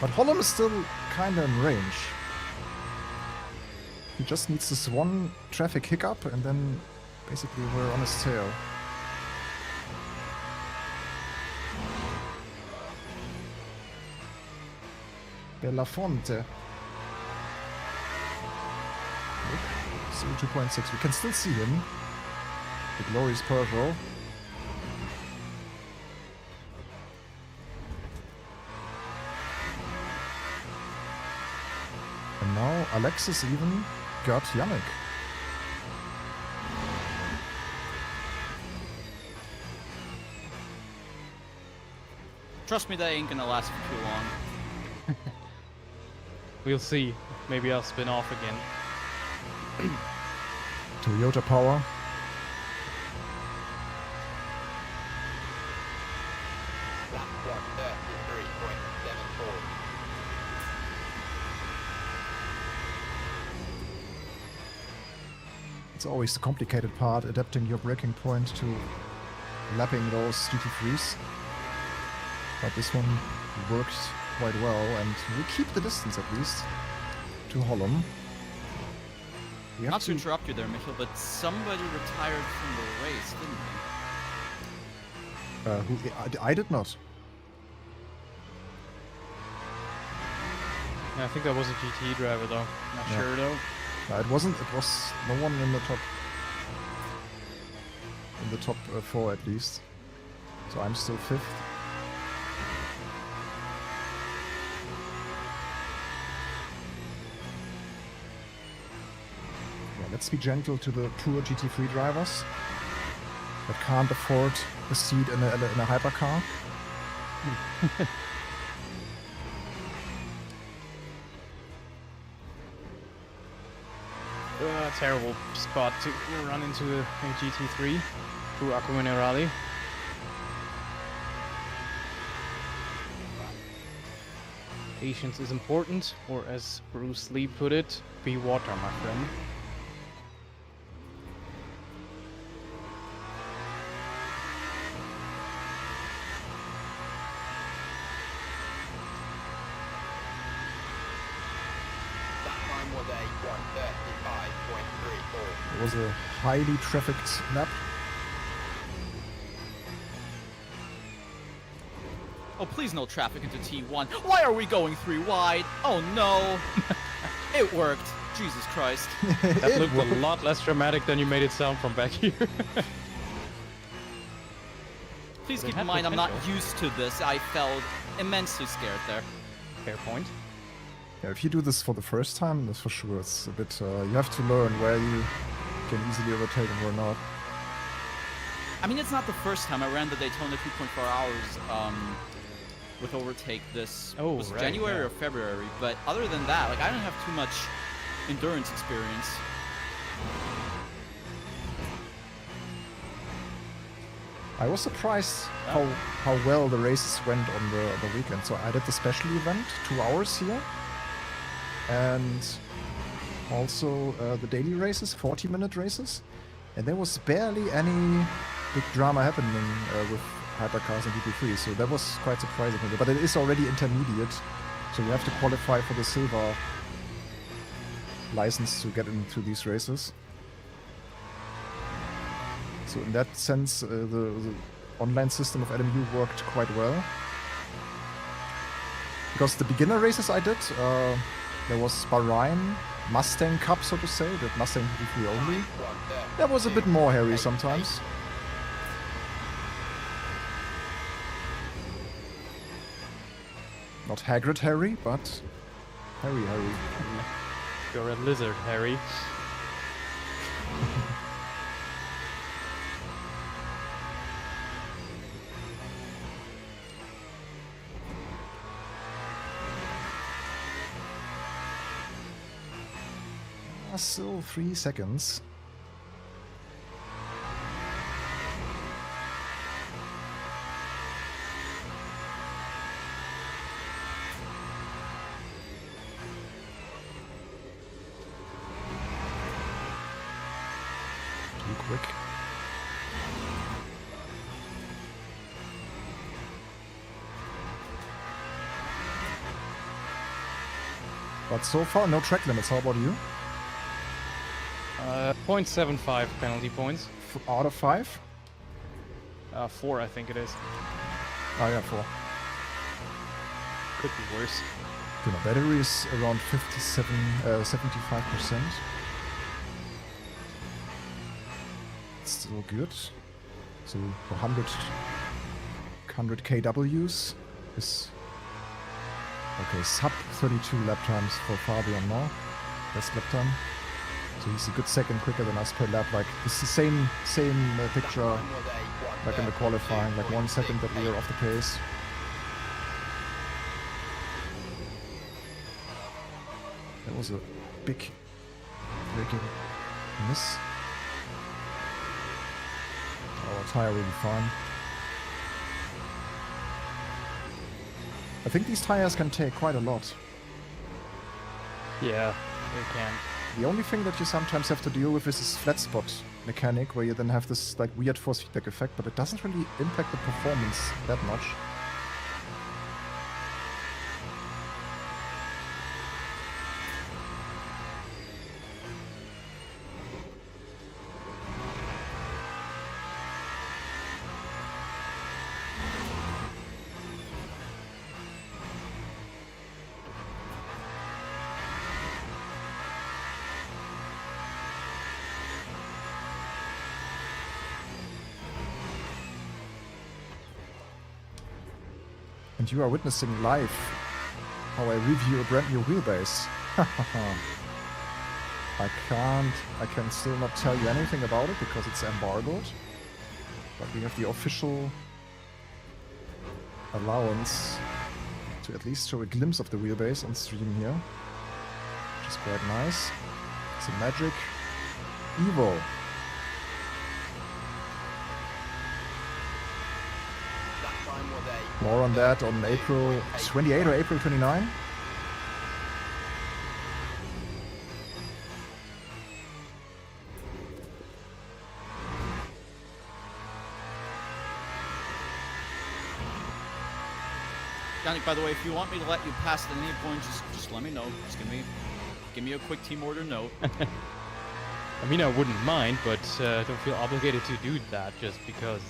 But Holland is still kinda in range. He just needs this one traffic hiccup and then basically we're on his tail. Belafonte. 2.6. We can still see him. The glorious Peugeot. And now Alexis even got Yannick. Trust me, that ain't gonna last for too long. We'll see. Maybe I'll spin off again. Toyota power. Lap 133.74. It's always the complicated part, adapting your braking point to lapping those GT3s. But this one worked quite well, and we keep the distance at least to Holland. We have Not to interrupt you there, Michael, but somebody retired from the race, didn't they? I did not. Yeah, I think that was a GT driver though. Not Yeah. sure though. It wasn't. It was no one in the top. In the top 4 at least. So I'm still 5th. Yeah, let's be gentle to the poor GT3 drivers that can't afford a seat in a hypercar. Terrible spot to run into a GT3 through Acqua Minerale. Patience is important, or as Bruce Lee put it, be water, my friend. That time was a 135.34. It was a highly trafficked lap. Oh, please no traffic into T1. Why are we going 3 wide? Oh no! It worked. Jesus Christ. That looked a lot less dramatic than you made it sound from back here. Please But it keep had in mind, I'm not potential. used to this. I felt immensely scared there. Fair point. Yeah, if you do this for the first time, that's for sure. It's a bit. You have to learn where you can easily overtake and where not. I mean, it's not the first time I ran the Daytona 2.4 hours with OverTake this Oh, was it right, January yeah. or February. But other than that, like I don't have too much endurance experience. I was surprised how well the races went on the weekend. So I did the special event, 2 hours here, and also the daily races, 40-minute races, and there was barely any big drama happening with Hypercars and GT3. So that was quite surprising. But it is already intermediate, so you have to qualify for the silver license to get into these races. So in that sense, the online system of LMU worked quite well. Because the beginner races I did, there was Bahrain, Mustang Cup, so to say, that Mustang GT3 only. That was a bit more hairy sometimes. Not Hagrid hairy, but hairy. You're a lizard, Harry. Still 3 seconds. too quick. But so far, no track limits. How about you? 0.75 penalty points. Out of 5? 4, I think it is. Oh yeah, 4. Could be worse. Okay, my battery is around 75%. It's still good. So 100 kWs is okay. Sub 32 lap times for Fabian now. Best lap time. So he's a good second quicker than us per lap. Like it's the same picture like in the qualifying. Like 1 second that we are off the pace. That was a big braking miss. Our tire will be fine. I think these tires can take quite a lot. Yeah, they can. The only thing that you sometimes have to deal with is this flat spot mechanic, where you then have this like weird force feedback effect, but it doesn't really impact the performance that much. And you are witnessing live how I review a brand new wheelbase. I can still not tell you anything about it because it's embargoed. But we have the official allowance to at least show a glimpse of the wheelbase on stream here. Which is quite nice. It's a Magic Evo. More on that on April 28 or April 29. Yannick, by the way, if you want me to let you pass at any point, just let me know. Just give me a quick team order note. I mean, I wouldn't mind, but don't feel obligated to do that just because.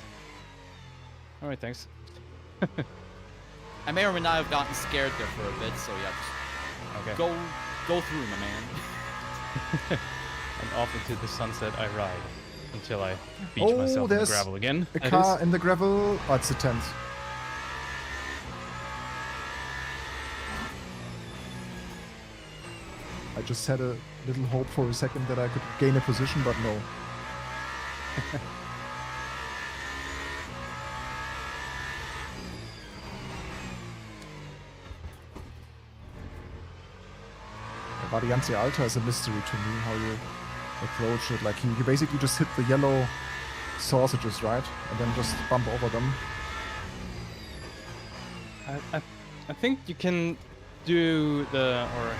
All right, thanks. I may or may not have gotten scared there for a bit, so yeah, just Okay. go through, my man. And off into the sunset I ride until I beach myself in the there's gravel again. a That car is. in the gravel. Oh, it's the 10th. I just had a little hope for a second that I could gain a position, but no. Variante Alta is a mystery to me, how you approach it. Like, you basically just hit the yellow sausages, right? And then just bump over them. I think you can do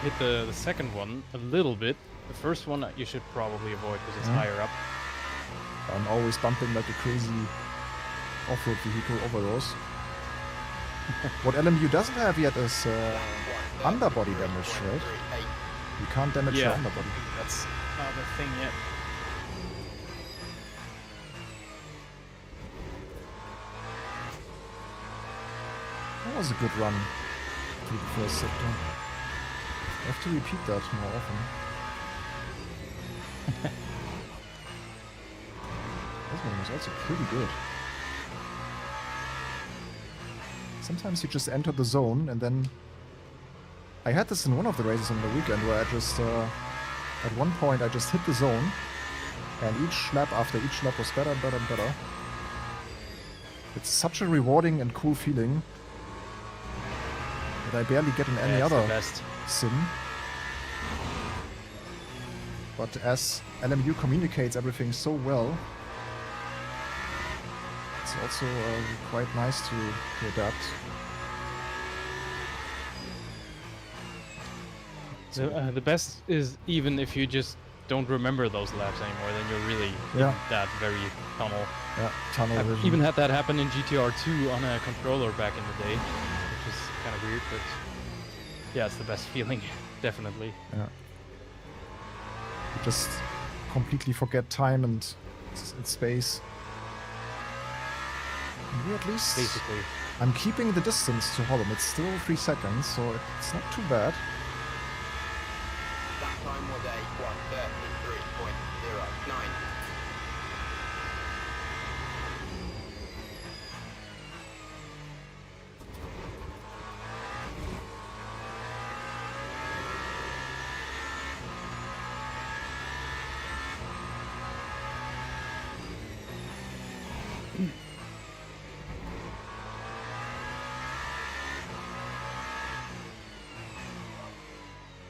hit the second one a little bit. The first one you should probably avoid because it's higher up. I'm always bumping like a crazy off-road vehicle over those. What LMU doesn't have yet is underbody damage, right? You can't damage your underbody. That's not a thing yet. That was a good run through the first sector. I have to repeat that more often. This one was also pretty good. Sometimes you just enter the zone and then... I had this in one of the races on the weekend where I just... at one point I just hit the zone and each lap after each lap was better and better and better. It's such a rewarding and cool feeling that I barely get in any it's the other best. sim. But as LMU communicates everything so well, it's also quite nice to adapt. The best is even if you just don't remember those laps anymore, then you're really Yeah. in that very tunnel. Yeah, tunnel I've vision. even had that happen in GTR2 on a controller back in the day, which is kind of weird, but yeah, it's the best feeling, definitely. Yeah. You just completely forget time and space. Maybe at least Basically. I'm keeping the distance to Holland. It's still 3 seconds, so it's not too bad. That time was a 1:33.09.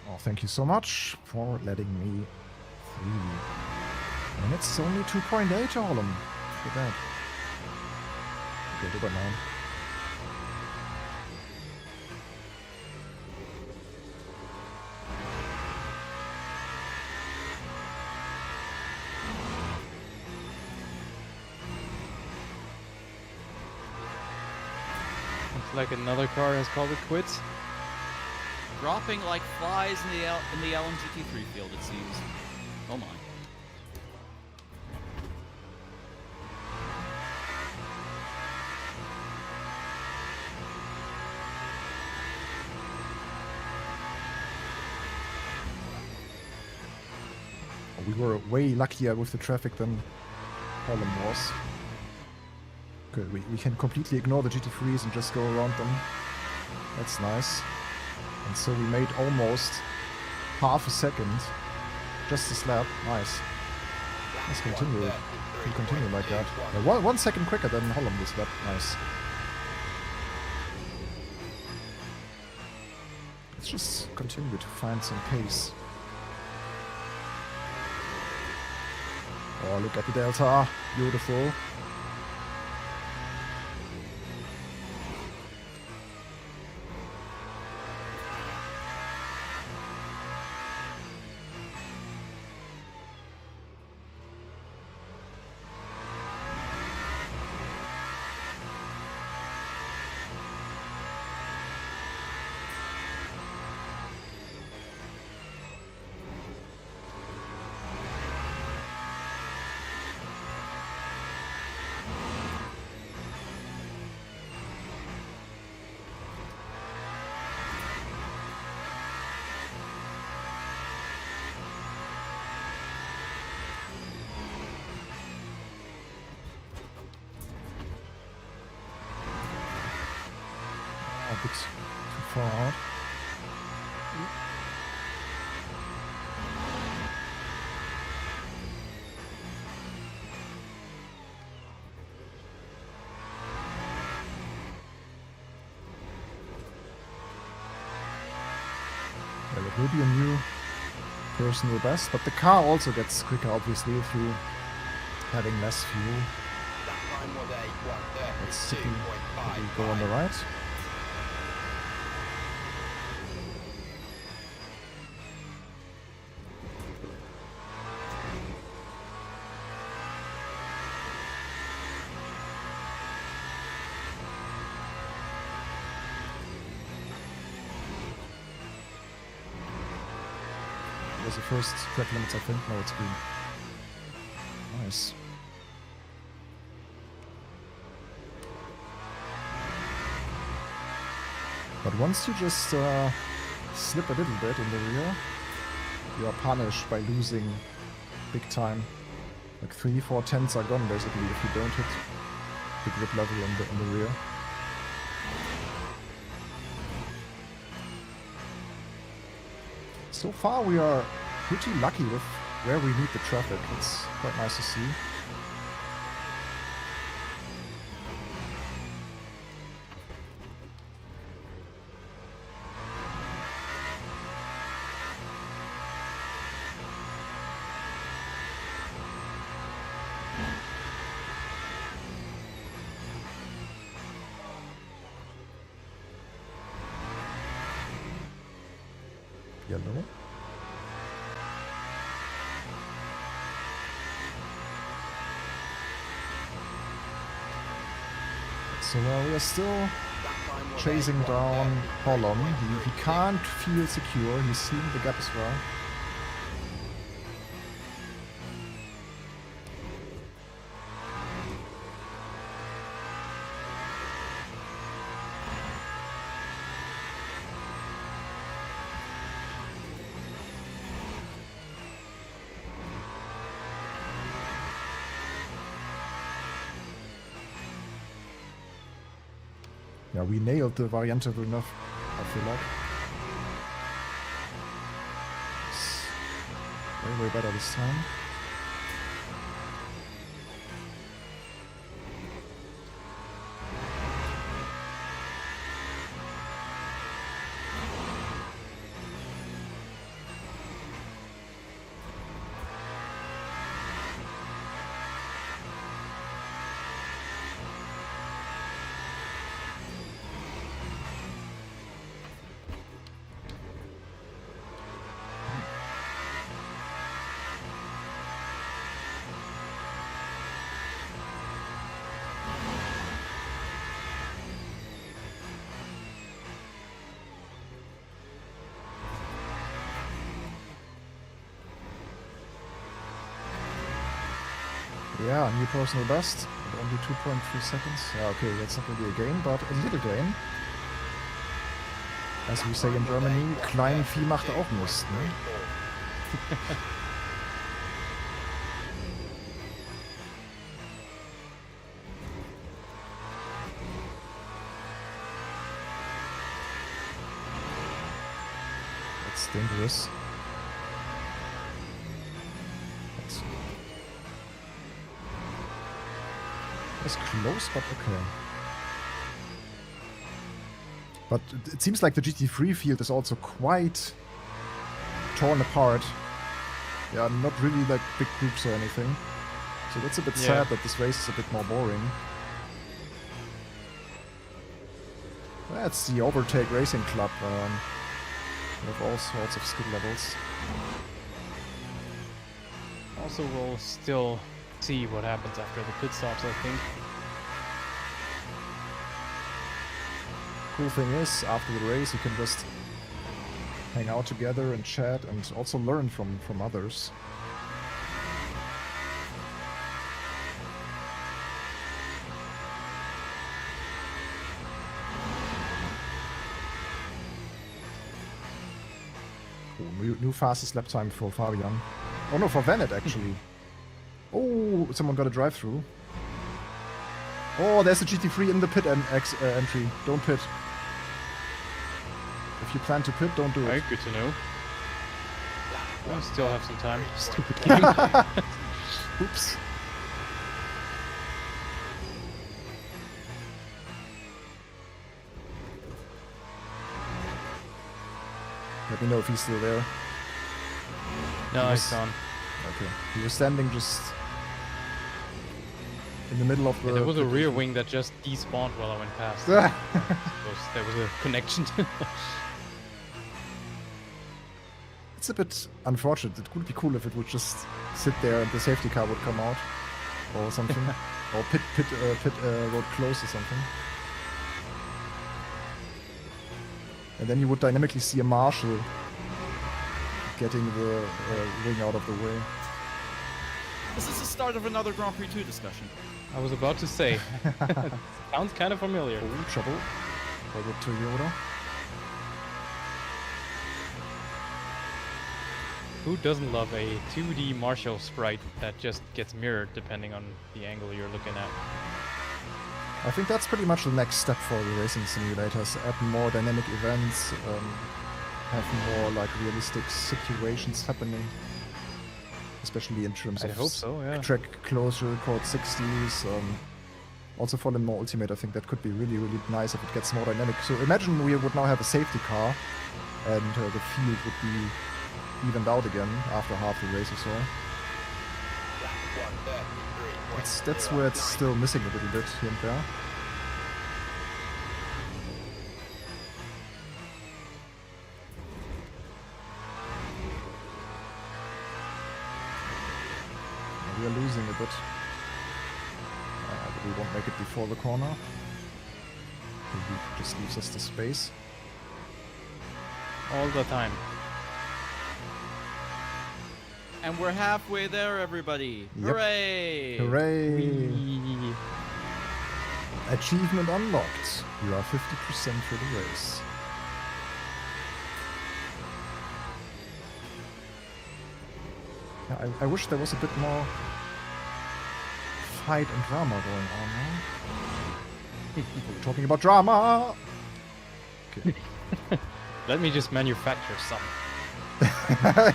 Oh, thank you so much for letting me through. And it's only 2.8 to Holland. Look at that. Okay, 2.9. Looks like another car has called it quits. Dropping like flies in the LMGT3 field, it seems. Oh my. We were way luckier with the traffic than Holland was. Good, we can completely ignore the GT3s and just go around them. That's nice. And so we made almost half a second. Just a slap. Nice. Let's continue. We continue like that. Yeah, 1 second quicker than Holland this lap. Nice. Let's just continue to find some pace. Oh, look at the delta. Beautiful. A bit too far out. Well, it will be a new personal best, but the car also gets quicker, obviously, through having less fuel. That time was a Let's see. We 1:32.55. go on the right. Was the first track limits, I think. No, it's green. Nice. But once you just slip a little bit in the rear, you are punished by losing big time. Like 3-4 tenths are gone basically if you don't hit the grip level in the rear. So far we are pretty lucky with where we need the traffic. It's quite nice to see. Yellow. So we are still That time was chasing 8.30. down Holland. He can't feel secure. He's seeing the gap as well. Yeah, we nailed the Variante enough, I feel like. It's way better this time. Yeah, new personal best, but only 2.3 seconds. Yeah, okay, that's not really a gain, but a little gain. As we say in Germany, klein Vieh macht auch Mist, ne? That's dangerous. It's close, but okay. But it seems like the GT3 field is also quite torn apart. Yeah, not really like big groups or anything. So that's a bit sad that this race is a bit more boring. That's the OverTake Racing Club. We have all sorts of skill levels. Also, we'll still see what happens after the pit stops, I think. Cool thing is, after the race, you can just hang out together and chat and also learn from others. Cool. New fastest lap time for Fabian. Oh no, for Vanet actually. Oh, someone got a drive-through. Oh, there's a GT3 in the pit entry. Don't pit. If you plan to pit, don't do it. Alright, good to know. I still have some time. Stupid game. Oops. Let me know if he's still there. No, he's gone. Okay. He was standing just in the middle of the... Yeah, there was a rear wing that just despawned while I went past. There was a connection. It's a bit unfortunate. It would be cool if it would just sit there and the safety car would come out or something. Or pit road close or something. And then you would dynamically see a marshal getting the wing out of the way. This is the start of another Grand Prix 2 discussion. I was about to say. Sounds kind of familiar. Oh, trouble for the Toyota. Who doesn't love a 2D Marshall sprite that just gets mirrored depending on the angle you're looking at? I think that's pretty much the next step for the racing simulators. Add more dynamic events, have more like realistic situations happening. Especially in terms I of hope so, yeah. track closure, code 60s. Also for LMU Ultimate, I think that could be really, really nice if it gets more dynamic. So imagine we would now have a safety car and the field would be evened out again after half the race or so. That's where it's still missing a little bit here and there. We are losing a bit. But we won't make it before the corner. He just leaves us the space. All the time. And we're halfway there, everybody. Yep. Hooray! Hooray! Whee. Achievement unlocked. You are 50% for the race. Yeah, I wish there was a bit more fight and drama going on now. We're talking about drama! Okay. Let me just manufacture some.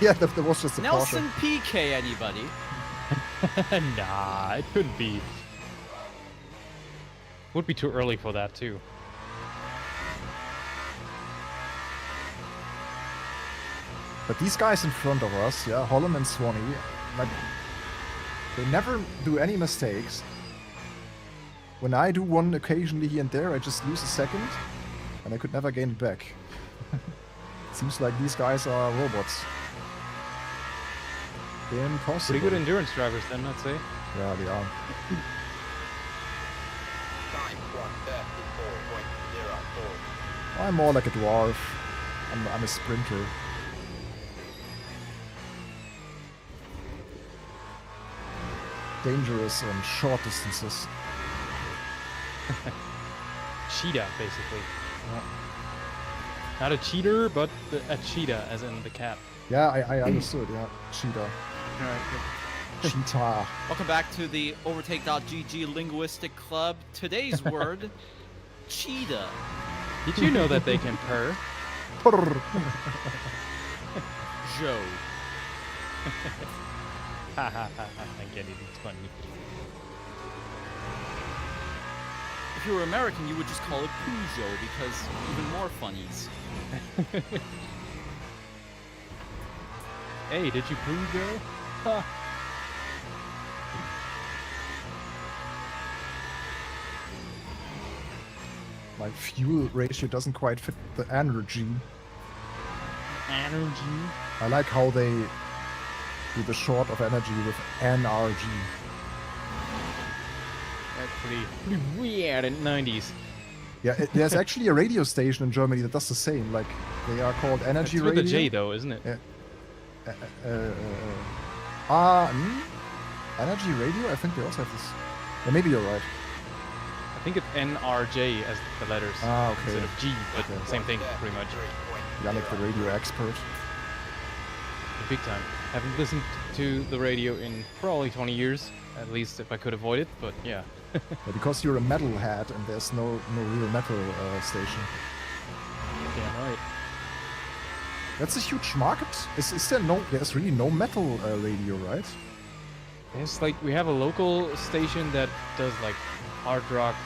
Yeah, there was just a Nelson Porsche. PK, anybody? Nah, it couldn't be. Would be too early for that too. But these guys in front of us, yeah, Holland and Swanee, like, they never do any mistakes. When I do one occasionally here and there, I just lose a second, and I could never gain it back. Seems like these guys are robots. Impossible. Pretty good endurance drivers then, I'd say. Yeah, they are. Time 134.04. I'm more like a dwarf. I'm a sprinter. Dangerous on short distances. Cheetah, basically. Not a cheater, but a cheetah, as in the cat. Yeah, I understood, yeah. Cheetah. Cheetah. Welcome back to the OverTake.gg Linguistic Club. Today's word, cheetah. Did you know that they can purr? Purr. Joe. Ha ha ha ha, I get it, it's funny. If you were American, you would just call it Peugeot because even more funnies. Hey, did you poo, Joe? Ha. My fuel ratio doesn't quite fit the energy. Energy. I like how they do the short of energy with NRG. That's pretty weird in the 90s. Yeah, there's actually a radio station in Germany that does the same. Like, they are called Energy It's with Radio. a J though, isn't it? Yeah. Energy Radio? I think they also have this. Yeah, maybe you're right. I think it's NRJ as the letters. Ah, okay. Instead of G, but Okay. same thing, pretty much. Yannick, the radio expert. Big time. Haven't listened to the radio in probably 20 years, at least if I could avoid it, but yeah. Yeah, because you're a metalhead and there's no real metal station. Yeah, right. That's a huge market. Is there no? There's really no metal radio, right? It's like we have a local station that does like hard rock,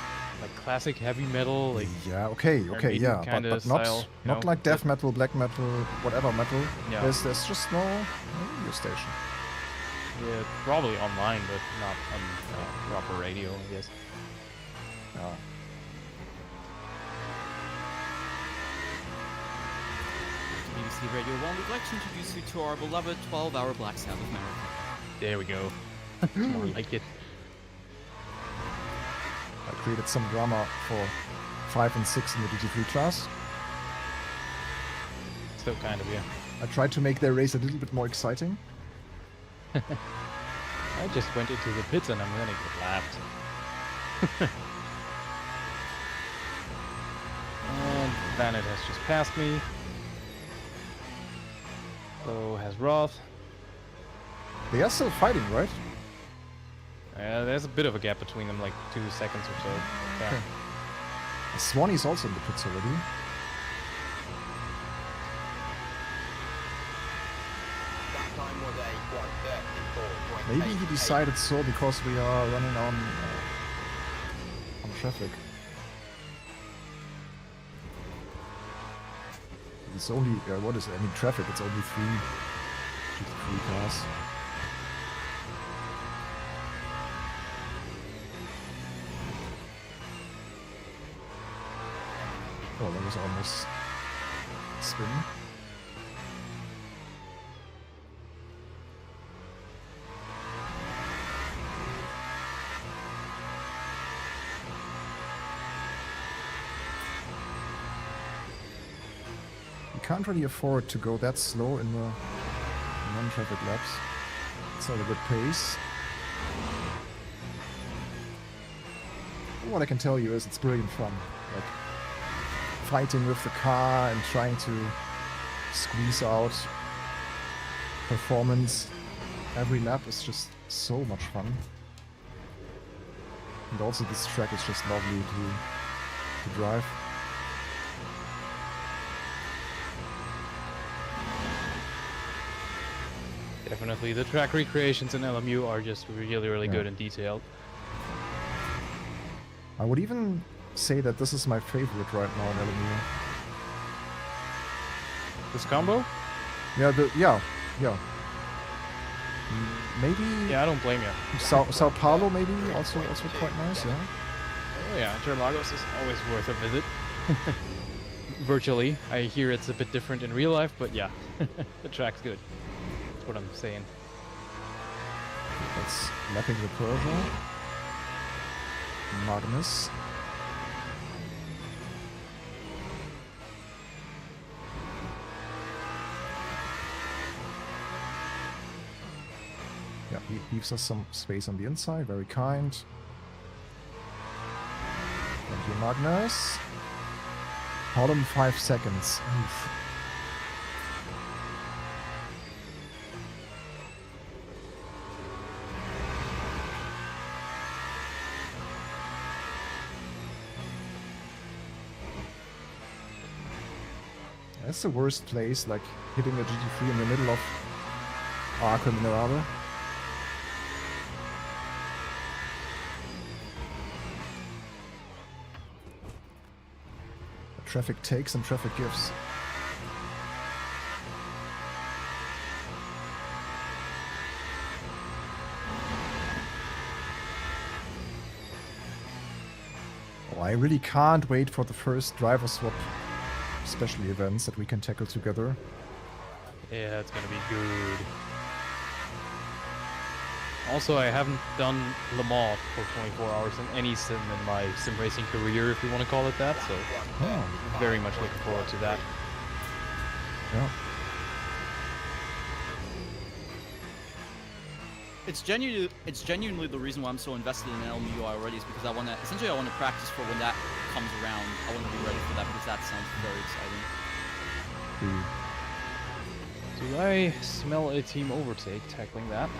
like classic heavy metal, like Yeah. Okay. Okay. Maiden Yeah. kinda But not style, you not know, like death but- metal, black metal, whatever metal. Yeah. There's just no radio station. yeah, probably online, but not on proper radio, I guess. Yeah. BBC Radio 1, we'd like to introduce you to our beloved 12-hour Black Sabbath marathon. There we go. More like it. I created some drama for 5 and 6 in the GT3 class. Still kind of, yeah. I tried to make their race a little bit more exciting. I just went into the pits and I'm gonna get lapped. And Planet has just passed me. So has Roth. They are still fighting, right? There's a bit of a gap between them, like 2 seconds or so. Yeah. Okay. Swanee's also in the pits already. That time was a 134.8. Maybe he decided so because we are running on traffic. It's only what is it? I mean, traffic. It's only 3 cars. Oh, that was almost spin. can't really afford to go that slow in the non-traffic laps. It's not a good pace. What I can tell you is it's brilliant fun. Like fighting with the car and trying to squeeze out performance every lap is just so much fun. And also this track is just lovely to drive. Definitely, the track recreations in LMU are just really good and detailed. I would even say that this is my favorite right now in LMU. This combo? Yeah. Maybe Yeah, I don't blame you. Sao Paulo maybe also quite nice, yeah. Oh yeah, Interlagos is always worth a visit. Virtually. I hear it's a bit different in real life, but yeah, the track's good. That's what I'm saying. That's lapping the Persia. Magnus. Yeah, he leaves us some space on the inside, very kind. Thank you, Magnus. Bottom 5 seconds. Oof. That's the worst place, like hitting a GT3 in the middle of Arco Minerale. Traffic takes and traffic gives. Oh, I really can't wait for the first driver swap special events that we can tackle together. Yeah, it's gonna be good. Also, I haven't done Le Mans for 24 hours in any sim in my sim racing career, if you want to call it that, so very much looking forward to that. Yeah. It's genuinely the reason why I'm so invested in LMU already is because I want to practice for when that comes around. I want to be ready for that because that sounds very exciting. Do I smell a team overtake tackling that?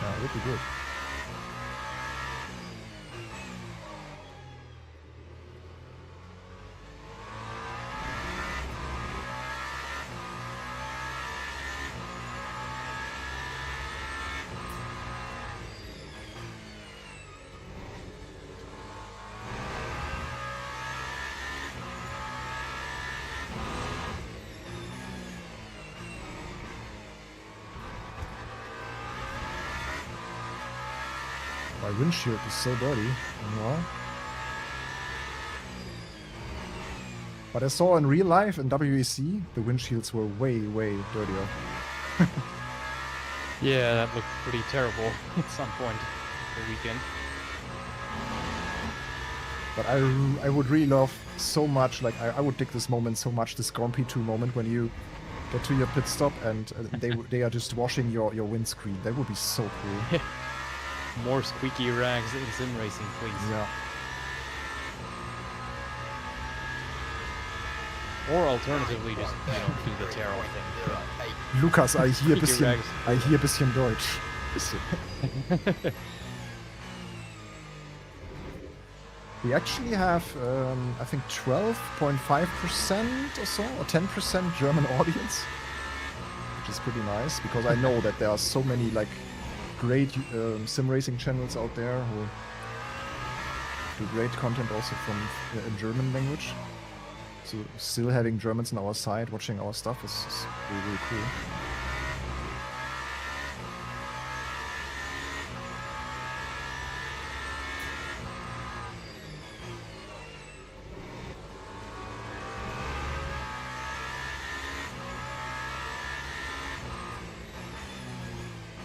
Yeah, it would be good. My windshield is so dirty. Meanwhile. But I saw in real life in WEC, the windshields were way dirtier. Yeah, that looked pretty terrible at some point the weekend. But I would really love so much, like I would dig this moment so much, this Grand Prix 2 moment when you get to your pit stop and they are just washing your windscreen. That would be so cool. More squeaky rags in sim racing, please. Yeah. Or alternatively, just do the Taro thing. Lukas, I hear Squeaky rags. bisschen Deutsch. Bisschen. We actually have, I think 12.5% or so, or 10% German audience, which is pretty nice because I know that there are so many like great sim racing channels out there who do great content also from in German language. So still having Germans on our side watching our stuff is really cool.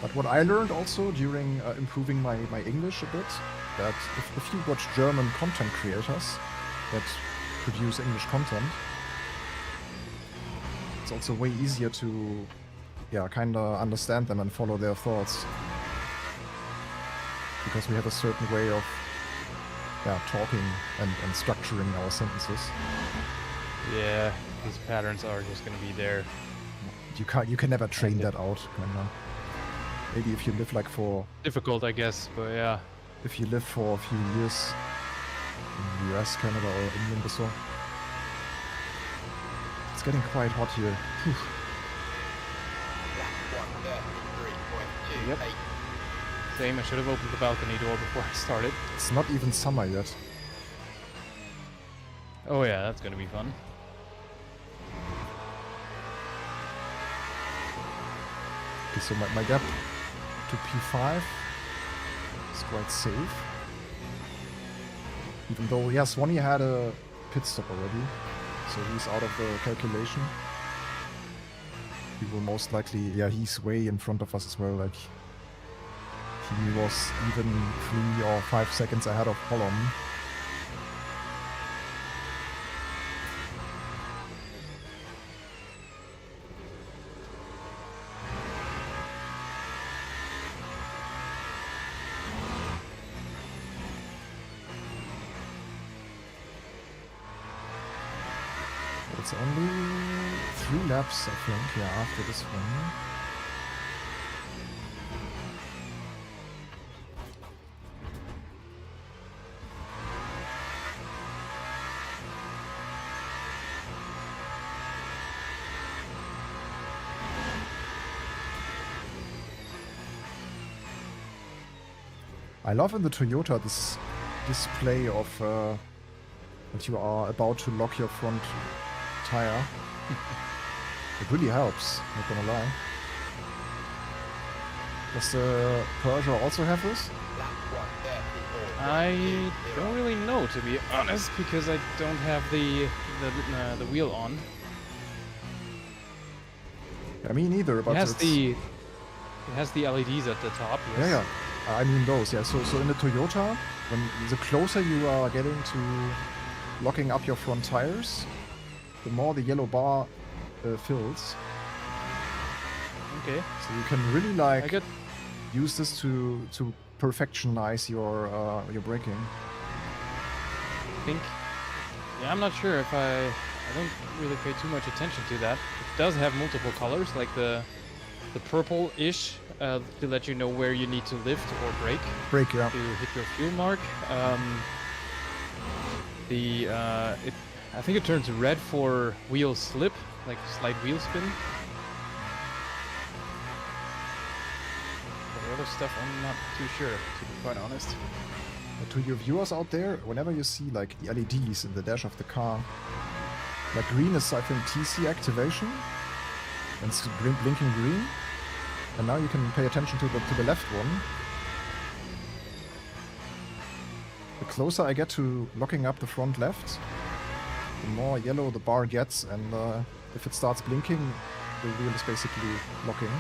But what I learned also during improving my English a bit, that if you watch German content creators that produce English content, it's also way easier to, yeah, kind of understand them and follow their thoughts. Because we have a certain way of, yeah, talking and structuring our sentences. Yeah, these patterns are just gonna be there. You can never train that out, kinda. Maybe if you live like for... Difficult, I guess, but yeah. If you live for a few years in the US, Canada, or England or so. It's getting quite hot here. Whew. Yep. Same, I should have opened the balcony door before I started. It's not even summer yet. Oh yeah, that's gonna be fun. Okay, so my gap to P5 is quite safe. Even though, yeah, Swanee had a pit stop already, so he's out of the calculation. He will most likely, yeah, he's way in front of us as well. Like, he was even 3 or 5 seconds ahead of Holland. It's only 3 laps, I think, yeah, after this one. I love in the Toyota this display of that you are about to lock your front tire. It really helps, not gonna lie. Does the Persia also have this? I don't really know, to be honest, because I don't have the wheel on. I mean, neither, but It has it's... it has the LEDs at the top. Yes. Yeah, yeah. I mean those, yeah. So in the Toyota, when the closer you are getting to locking up your front tires, the more the yellow bar fills. Okay. So you can really like use this to perfectionize your braking. I think. Yeah, I'm not sure if I don't really pay too much attention to that. It does have multiple colors, like the purple-ish to let you know where you need to lift or brake. Brake, yeah. To hit your fuel mark. I think it turns red for wheel slip, like slight wheel spin. For the other stuff, I'm not too sure, to be quite honest. To your viewers out there, whenever you see like the LEDs in the dash of the car, like green is, I think, TC activation, and it's blinking green. And now you can pay attention to the left one. The closer I get to locking up the front left, the more yellow the bar gets, and if it starts blinking, the wheel is basically locking.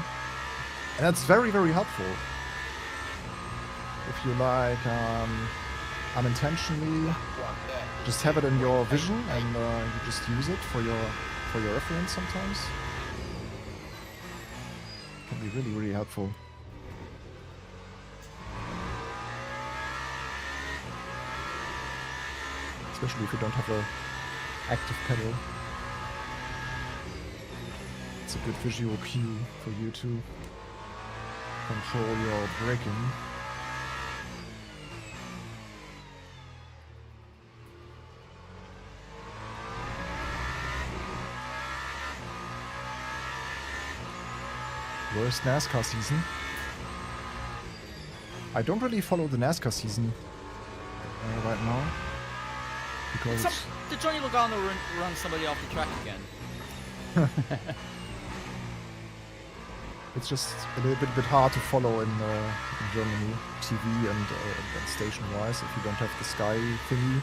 And that's very, very helpful. If you like unintentionally just have it in your vision and you just use it for your reference sometimes. Can be really, really helpful. Especially if you don't have a active pedal. It's a good visual cue for you to control your braking. Worst NASCAR season. I don't really follow the NASCAR season right now. Because did Johnny Logano run somebody off the track again? it's just a little bit hard to follow in Germany, TV and station-wise, if you don't have the Sky thingy.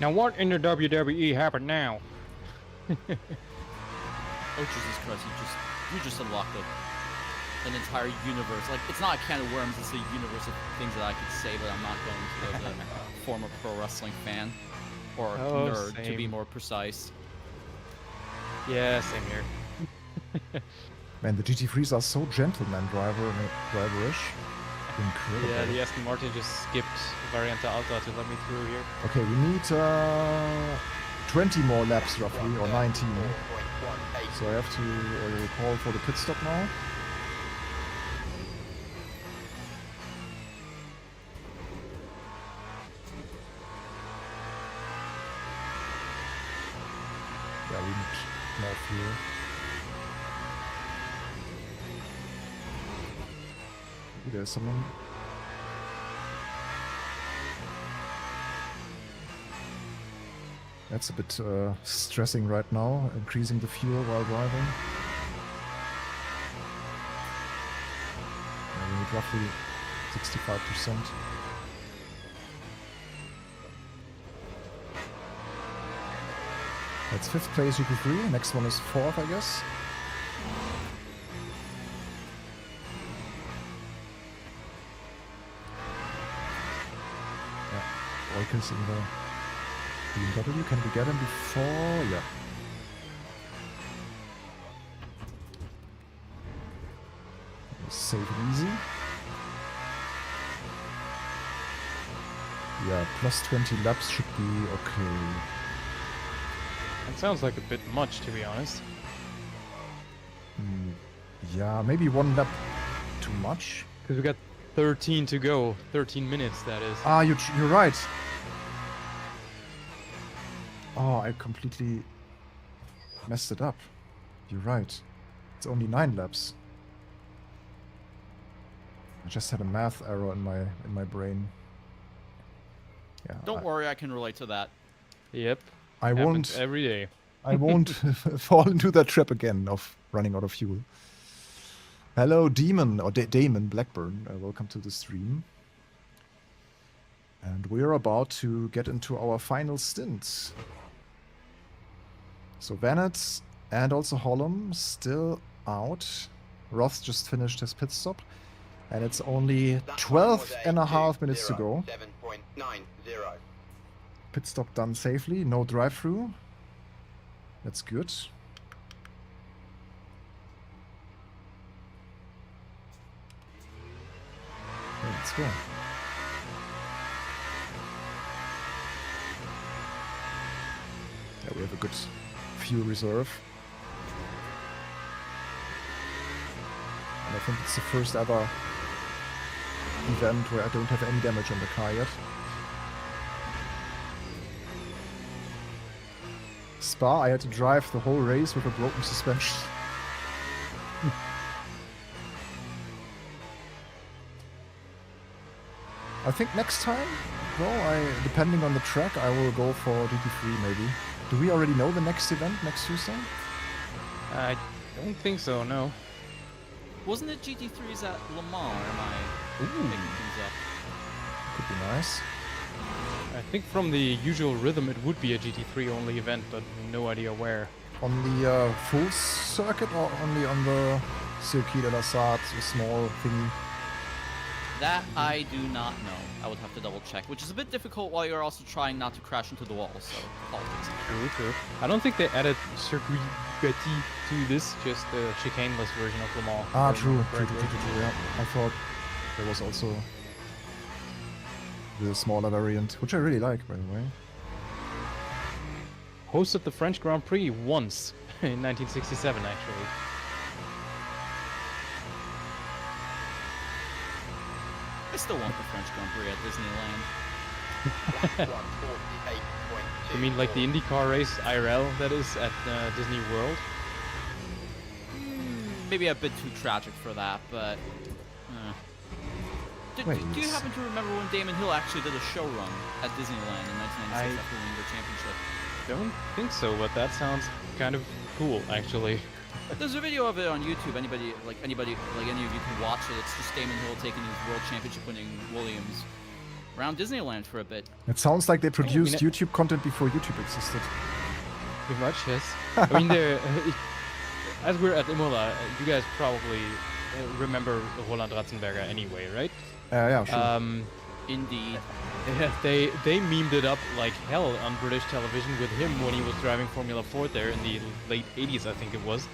Now what in the WWE happened now? Oh Jesus Christ! You just unlocked an entire universe. Like, it's not a can of worms. It's a universe of things that I could say, but I'm not going to as a former pro wrestling fan or nerd, to be more precise. Yeah, same here. Man, the GT3s are so gentleman driverish. Incredible. Yeah, the Aston Martin just skipped Variante Alta to let me through here. Okay, we need 20 more laps roughly, or 19. 4.18. So I have to call for the pit stop now. Yeah, we need more fuel. Maybe there's someone. That's a bit stressing right now, increasing the fuel while driving. Yeah, we need roughly 65%. That's 5th place GP3, next one is 4th, I guess. Yeah, Volkers in the BMW, can we get him before? Yeah. Save it easy. Yeah, plus 20 laps should be okay. That sounds like a bit much, to be honest. Yeah, maybe one lap too much. Because we got 13 to go. 13 minutes, that is. Ah, you're right. Oh, I completely messed it up. You're right. It's only 9 laps. I just had a math error in my brain. Yeah. Don't worry, I can relate to that. Yep. I happens won't. every day. I won't fall into that trap again of running out of fuel. Hello, Demon or Damon Blackburn. Welcome to the stream. And we're about to get into our final stints. So Vanett and also Hollum still out. Roth just finished his pit stop. And it's only 12 and a half minutes to go. 7.90. Pit stop done safely. No drive-through. That's good. Okay, let's go. Yeah, we have a good fuel reserve. And I think it's the first ever event where I don't have any damage on the car yet. Spa, I had to drive the whole race with a broken suspension. I think next time, though, depending on the track, I will go for GT3 maybe. Do we already know the next event next Tuesday? I don't think so, no. Wasn't it GT3s at Le Mans, or am I Ooh. making things up? Could be nice. I think from the usual rhythm it would be a GT3 only event, but no idea where. On the full circuit or only on the Circuit de la Sarthe, a small thingy? That I do not know. I would have to double check, which is a bit difficult while you're also trying not to crash into the wall, so apologies. True. I don't think they added Circuit Petit to this, just the chicaneless version of Le Mans. Ah, if I true, remember true, correctly. yeah. I thought there was also the smaller variant, which I really like, by the way. Hosted the French Grand Prix once, in 1967 actually. I still want the French Grand Prix at Disneyland. You mean like the IndyCar race, IRL, that is, at Disney World? Maybe a bit too tragic for that, but... Wait, do you happen to remember when Damon Hill actually did a show run at Disneyland in 1996 after winning the championship? Don't think so, but that sounds kind of cool, actually. There's a video of it on YouTube. Anybody, like any of you can watch it. It's just Damon Hill taking his world championship winning Williams around Disneyland for a bit. It sounds like they produced mean, YouTube content before YouTube existed. Pretty much, yes. I mean, as we're at Imola, you guys probably remember Roland Ratzenberger anyway, right? Yeah, sure. Indeed. Yeah, they memed it up like hell on British television with him when he was driving Formula 4 there in the late 80s, I think it was.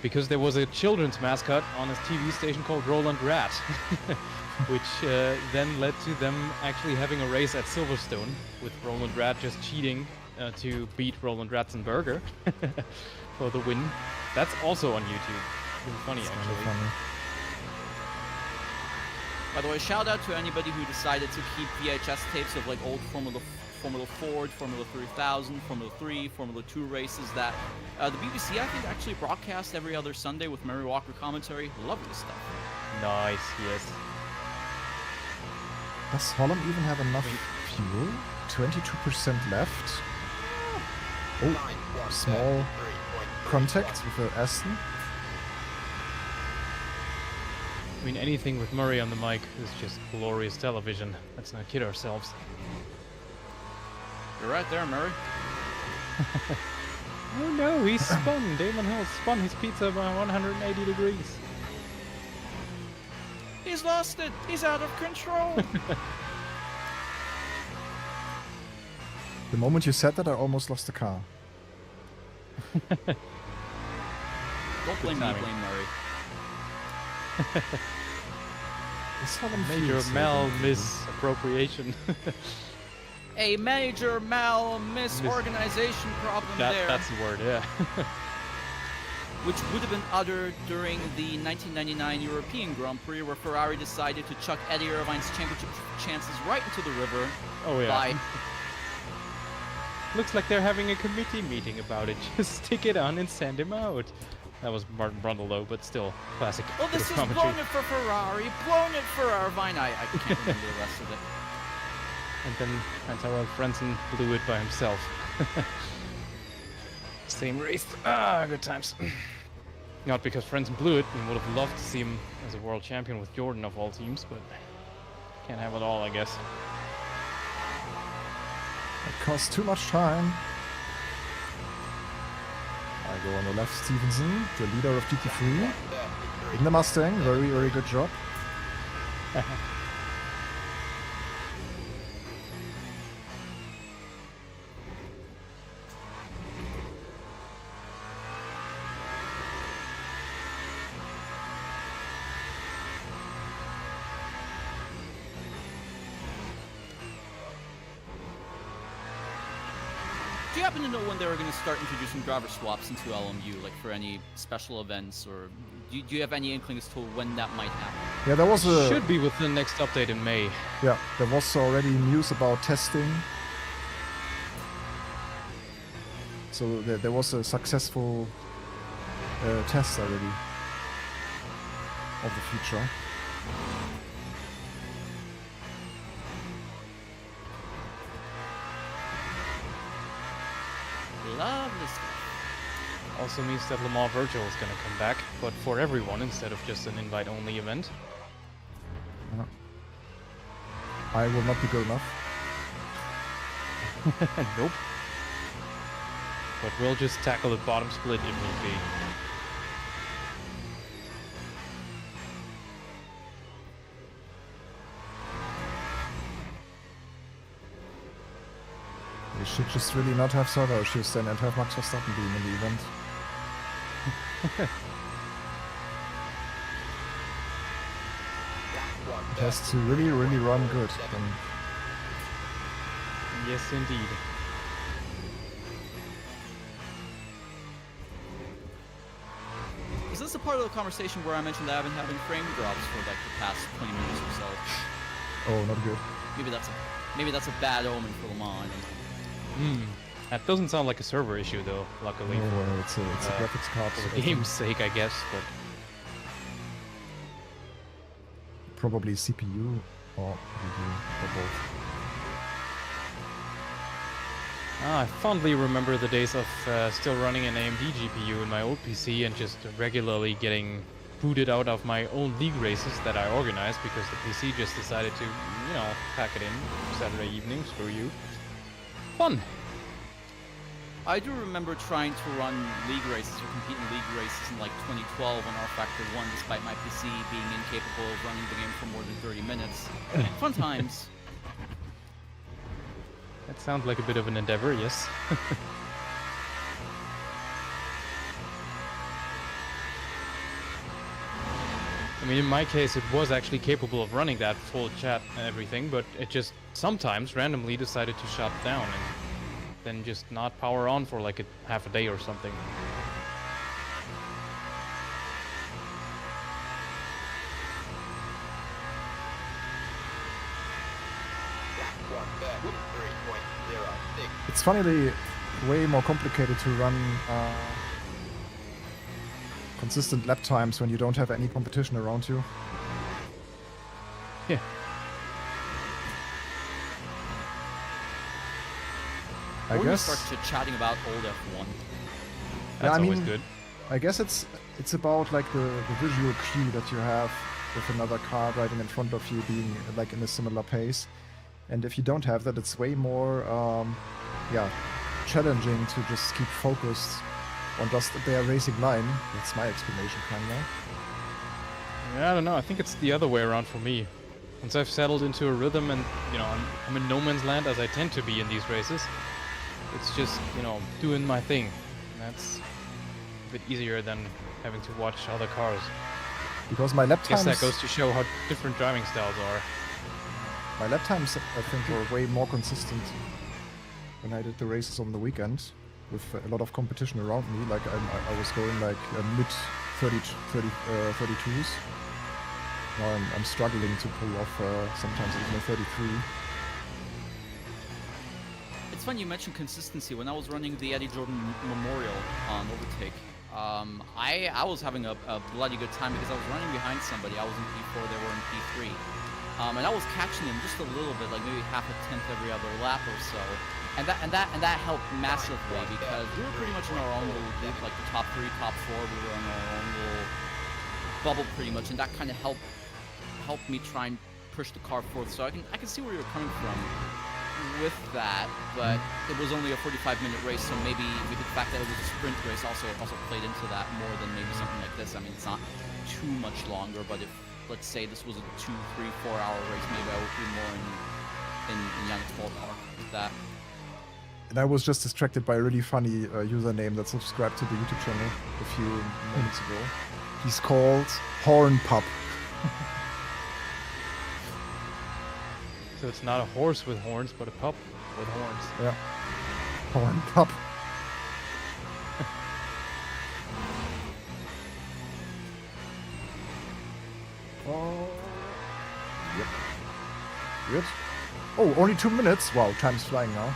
Because there was a children's mascot on his TV station called Roland Rat, which then led to them actually having a race at Silverstone with Roland Rat just cheating to beat Roland Ratzenberger for the win. That's also on YouTube. Really funny, actually. Funny. By the way, shout out to anybody who decided to keep VHS tapes of like old Formula Ford, Formula 3000, Formula 3, Formula 2 races that the BBC, I think, actually broadcast every other Sunday with Mary Walker commentary. Lovely stuff. Nice, yes. Does Holland even have enough fuel? 22% left. Oh, small contact with Aston. I mean, anything with Murray on the mic is just glorious television. Let's not kid ourselves. You're right there, Murray. Oh no, he spun. Damon Hill spun his pizza by 180 degrees. He's lost it. He's out of control. The moment you said that, I almost lost the car. Don't blame me, blame Murray. Is Holland Major fuel saving? mal misappropriation. A major misorganization problem there. That's the word, yeah. Which would have been uttered during the 1999 European Grand Prix, where Ferrari decided to chuck Eddie Irvine's championship chances right into the river. Oh yeah. By Looks like they're having a committee meeting about it. Just stick it on and send him out. That was Martin Brundle though, but still, classic. well, bit this of is commentary. blown it for Ferrari, blown it for Irvine. I can't remember the rest of it. And then Hans-Harald Frentzen blew it by himself. Same race. Ah, good times. Not because Frentzen blew it, and would have loved to see him as a world champion with Jordan of all teams, but can't have it all, I guess. It costs too much time. I go on the left, Stevenson, the leader of GT3. In the Mustang, very, very good job. Do you happen to know when they were going to start introducing driver swaps into LMU, like for any special events, or do you have any inkling as to when that might happen? Yeah, there was a Should be with the next update in May. yeah, there was already news about testing. So there was a successful test already of the future. Lovely stuff. Also means that Le Mans Virtual is going to come back, but for everyone instead of just an invite-only event. I will not be good enough. Nope. But we'll just tackle the bottom split if need be. We should just really not have server issues then and have Max Verstappen being in the event. It has to really, really run good. Then Yes, indeed. Is this a part of the conversation where I mentioned that I've been having frame drops for like the past 20 minutes or so? oh, not good. Maybe that's a bad omen for Le Mans. I don't know. That doesn't sound like a server issue though, luckily. No, it's a graphics card. For so the game's sake, I guess, but probably CPU or GPU or both. I fondly remember the days of still running an AMD GPU in my old PC and just regularly getting booted out of my own league races that I organized because the PC just decided to, you know, pack it in Saturday evening, screw you. Fun! I do remember trying to run league races or compete in league races in like 2012 on R-Factor 1 despite my PC being incapable of running the game for more than 30 minutes. Fun times. That sounds like a bit of an endeavor, yes. I mean, in my case, it was actually capable of running that full chat and everything, but it just sometimes randomly decided to shut down and then just not power on for like half a day or something. It's funnily way more complicated to run consistent lap times when you don't have any competition around you. Yeah. I Or guess. you start chatting about old F1. That's I always mean, good. I guess it's about like the visual cue that you have with another car driving in front of you being like in a similar pace. And if you don't have that, it's way more yeah, challenging to just keep focused on just their racing line. That's my explanation, kinda. Yeah, I don't know. I think it's the other way around for me. Once I've settled into a rhythm and, you know, I'm in no man's land as I tend to be in these races, it's just, you know, doing my thing. And that's a bit easier than having to watch other cars. Because my lap I guess times, that goes to show how different driving styles are. my lap times, I think, were way more consistent when I did the races on the weekend with a lot of competition around me. Like I was going like mid 32s. Now I'm struggling to pull off sometimes even a 33. It's fun you mentioned consistency. When I was running the Eddie Jordan Memorial on OverTake, I was having a bloody good time because I was running behind somebody. I was in P4, they were in P3. And I was catching them just a little bit, like maybe half a tenth every other lap or so. And that helped massively because we were pretty much in our own little group, like the top 3, top 4, we were in our own little bubble pretty much, and that kind of helped me try and push the car forward. So I can see where you're coming from with that, but it was only a 45-minute race, so maybe the fact that it was a sprint race also played into that more than maybe something like this. I mean, it's not too much longer, but if, let's say, this was a 2, 3, 4-hour race, maybe I would be more in Jannik's ballpark with that. And I was just distracted by a really funny username that subscribed to the YouTube channel a few moments ago. He's called Horn Pup. So it's not a horse with horns, but a pup with horns. Yeah. Horn Pup. Oh. Yep. Good. Oh, only 2 minutes. Wow, time's flying now.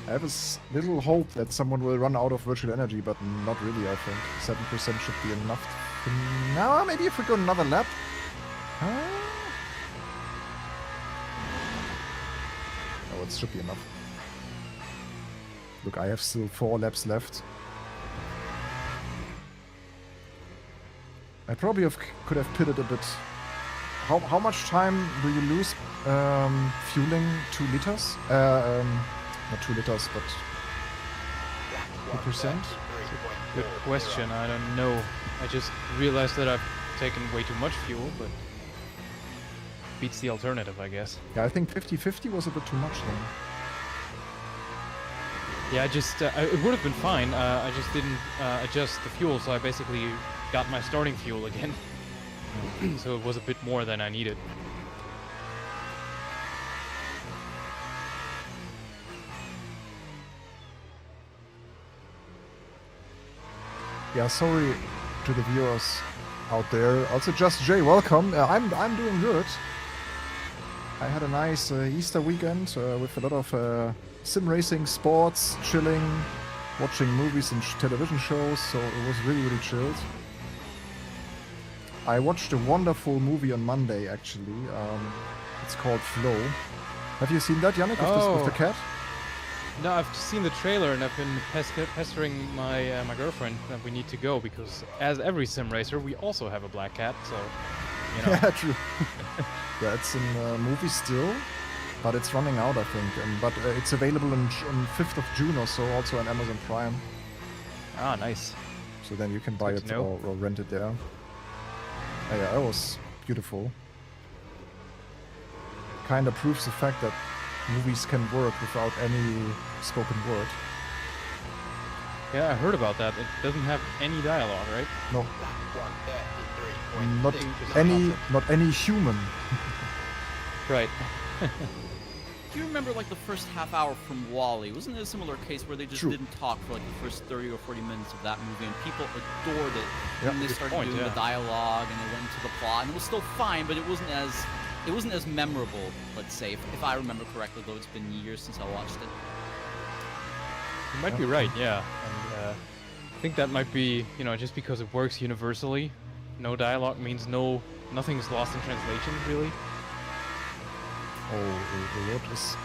I have a little hope that someone will run out of virtual energy, but not really, I think. 7% should be enough. No, maybe if we go another lap. Oh, it should be enough. Look, I have still 4 laps left. I probably could have pitted a bit. How much time do you lose fueling 2 liters? Not 2 liters, but 2%? Good question, I don't know. I just realized that I've taken way too much fuel, but beats the alternative, I guess. Yeah, I think 50-50 was a bit too much then. Yeah, I just, it would have been fine. I just didn't adjust the fuel, so I basically got my starting fuel again. So it was a bit more than I needed. Yeah, sorry to the viewers out there. Also, Just Jay, welcome. I'm doing good. I had a nice Easter weekend with a lot of sim racing, sports, chilling, watching movies and television shows, so it was really, really chilled. I watched a wonderful movie on Monday, actually. It's called Flow. Have you seen that, Yannick, with the cat? No, I've seen the trailer and I've been pestering my my girlfriend that we need to go because, as every sim racer, we also have a black cat. So, you know. Yeah, true. Yeah, it's in a movie still, but it's running out, I think. But it's available on 5th of June or so, also on Amazon Prime. Ah, nice. So then you can buy it or rent it there. Oh, yeah, it was beautiful. kind of proves the fact that movies can work without any spoken word. Yeah, I heard about that. It doesn't have any dialogue, right? No, 133.6. not any human. Right. Do you remember like the first half hour from Wall-E? Wasn't it a similar case where they just True. didn't talk for like the first 30 or 40 minutes of that movie, and people adored it? Yeah, and they good started point, doing yeah. the dialogue, and they went into the plot, and it was still fine, but it wasn't as memorable. Let's say, if I remember correctly, though it's been years since I watched it. You might be right, yeah. And I think that might be, just because it works universally. No dialogue means nothing's lost in translation, really. Oh, the road is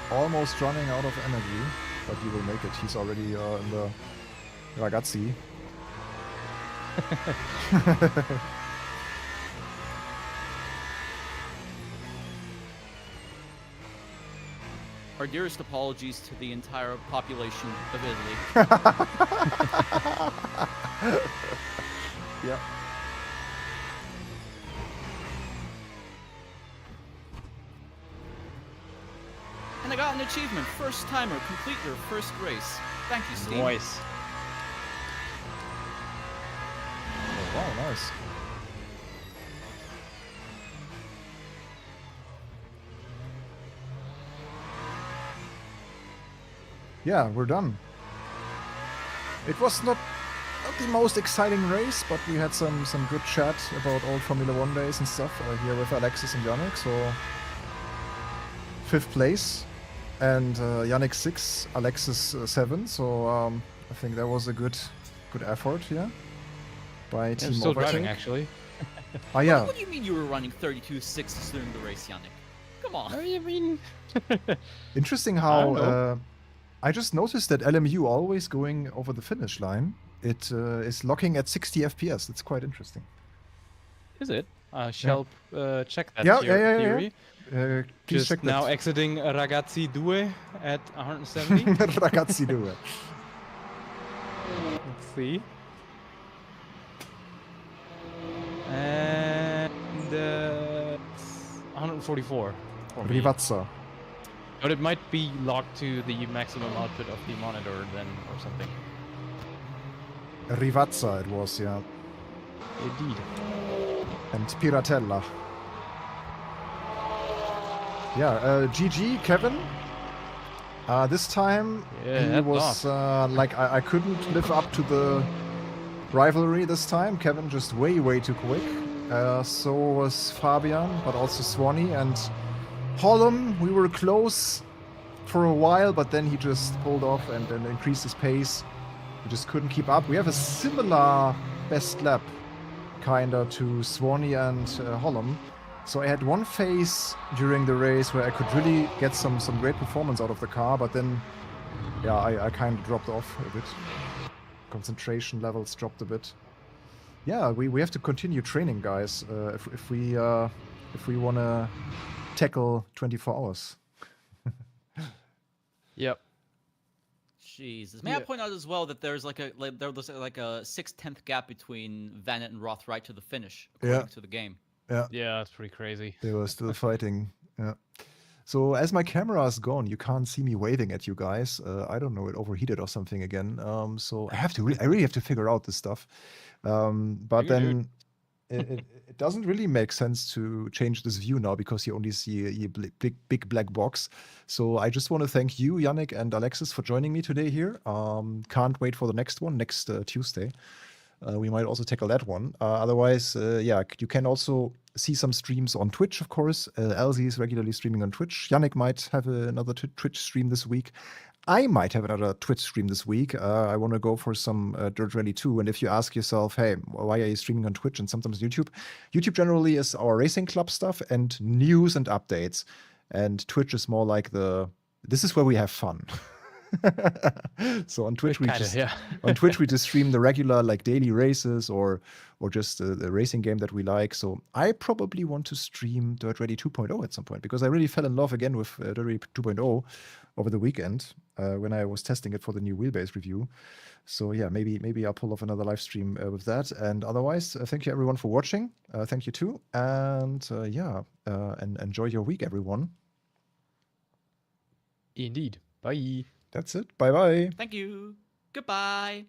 almost running out of energy, but he will make it. He's already in the ragazzi. Our dearest apologies to the entire population of Italy. Yeah. And I got an achievement. First timer, complete your first race. Thank you, Steve. Nice. Oh, wow, nice. Yeah, we're done. It was not the most exciting race, but we had some good chat about old Formula 1 days and stuff here with Alexis and Yannick. So 5th place, and Yannick 6, Alexis 7. So I think that was a good effort here by I'm Team still driving, OverTake. actually. Ah, yeah. What do you mean you were running 32.6s during the race, Yannick? Come on. I mean... Interesting I how don't know. I just noticed that LMU always going over the finish line. It is locking at 60 FPS. That's quite interesting. Is it? I shall check that Yeah, theory. Please Just check now that. exiting Ragazzi 2 at 170. Ragazzi do it. Let's see. And it's 144 for me. Rivazza. But it might be locked to the maximum output of the monitor then, or something. Rivazza it was, yeah. Indeed. And Piratella. Yeah, GG, Kevin. This time Yeah, he that's was like I couldn't live up to the rivalry this time. Kevin just way too quick. So was Fabian, but also Swanee and Hollum. We were close for a while, but then he just pulled off and increased his pace. We just couldn't keep up. We have a similar best lap, kinda, to Swanee and Hollum. So I had one phase during the race where I could really get some great performance out of the car, but then, yeah, I kind of dropped off a bit. Concentration levels dropped a bit. Yeah, we have to continue training, guys, if we want to tackle 24 hours. Yep. Jesus. May I point out as well that there's there was like a 6/10 gap between Vannet and Roth right to the finish, according to the game. Yeah, that's pretty crazy. They were still fighting. Yeah. So as my camera is gone, you can't see me waving at you guys. I don't know, it overheated or something again. So I really have to figure out this stuff. But then it doesn't really make sense to change this view now because you only see a big black box. So I just want to thank you, Yannick and Alexis, for joining me today here. Can't wait for the next one, next Tuesday. We might also tackle that one. Otherwise, yeah, you can also see some streams on Twitch, of course. Elsie is regularly streaming on Twitch. Yannick might have another Twitch stream this week. I might have another Twitch stream this week. I want to go for some Dirt Rally 2. And if you ask yourself, hey, why are you streaming on Twitch and sometimes YouTube? YouTube generally is our racing club stuff and news and updates. And Twitch is more like this is where we have fun. So on Twitch we Kinda, just yeah. on Twitch we just stream the regular like daily races or just the racing game that we like. So I probably want to stream Dirt Rally 2.0 at some point because I really fell in love again with Dirt Rally 2.0 over the weekend when I was testing it for the new wheelbase review. So yeah, maybe I'll pull off another live stream with that. And otherwise, thank you everyone for watching. Thank you too, and and enjoy your week, everyone. Indeed. Bye. That's it. Bye bye. Thank you. Goodbye.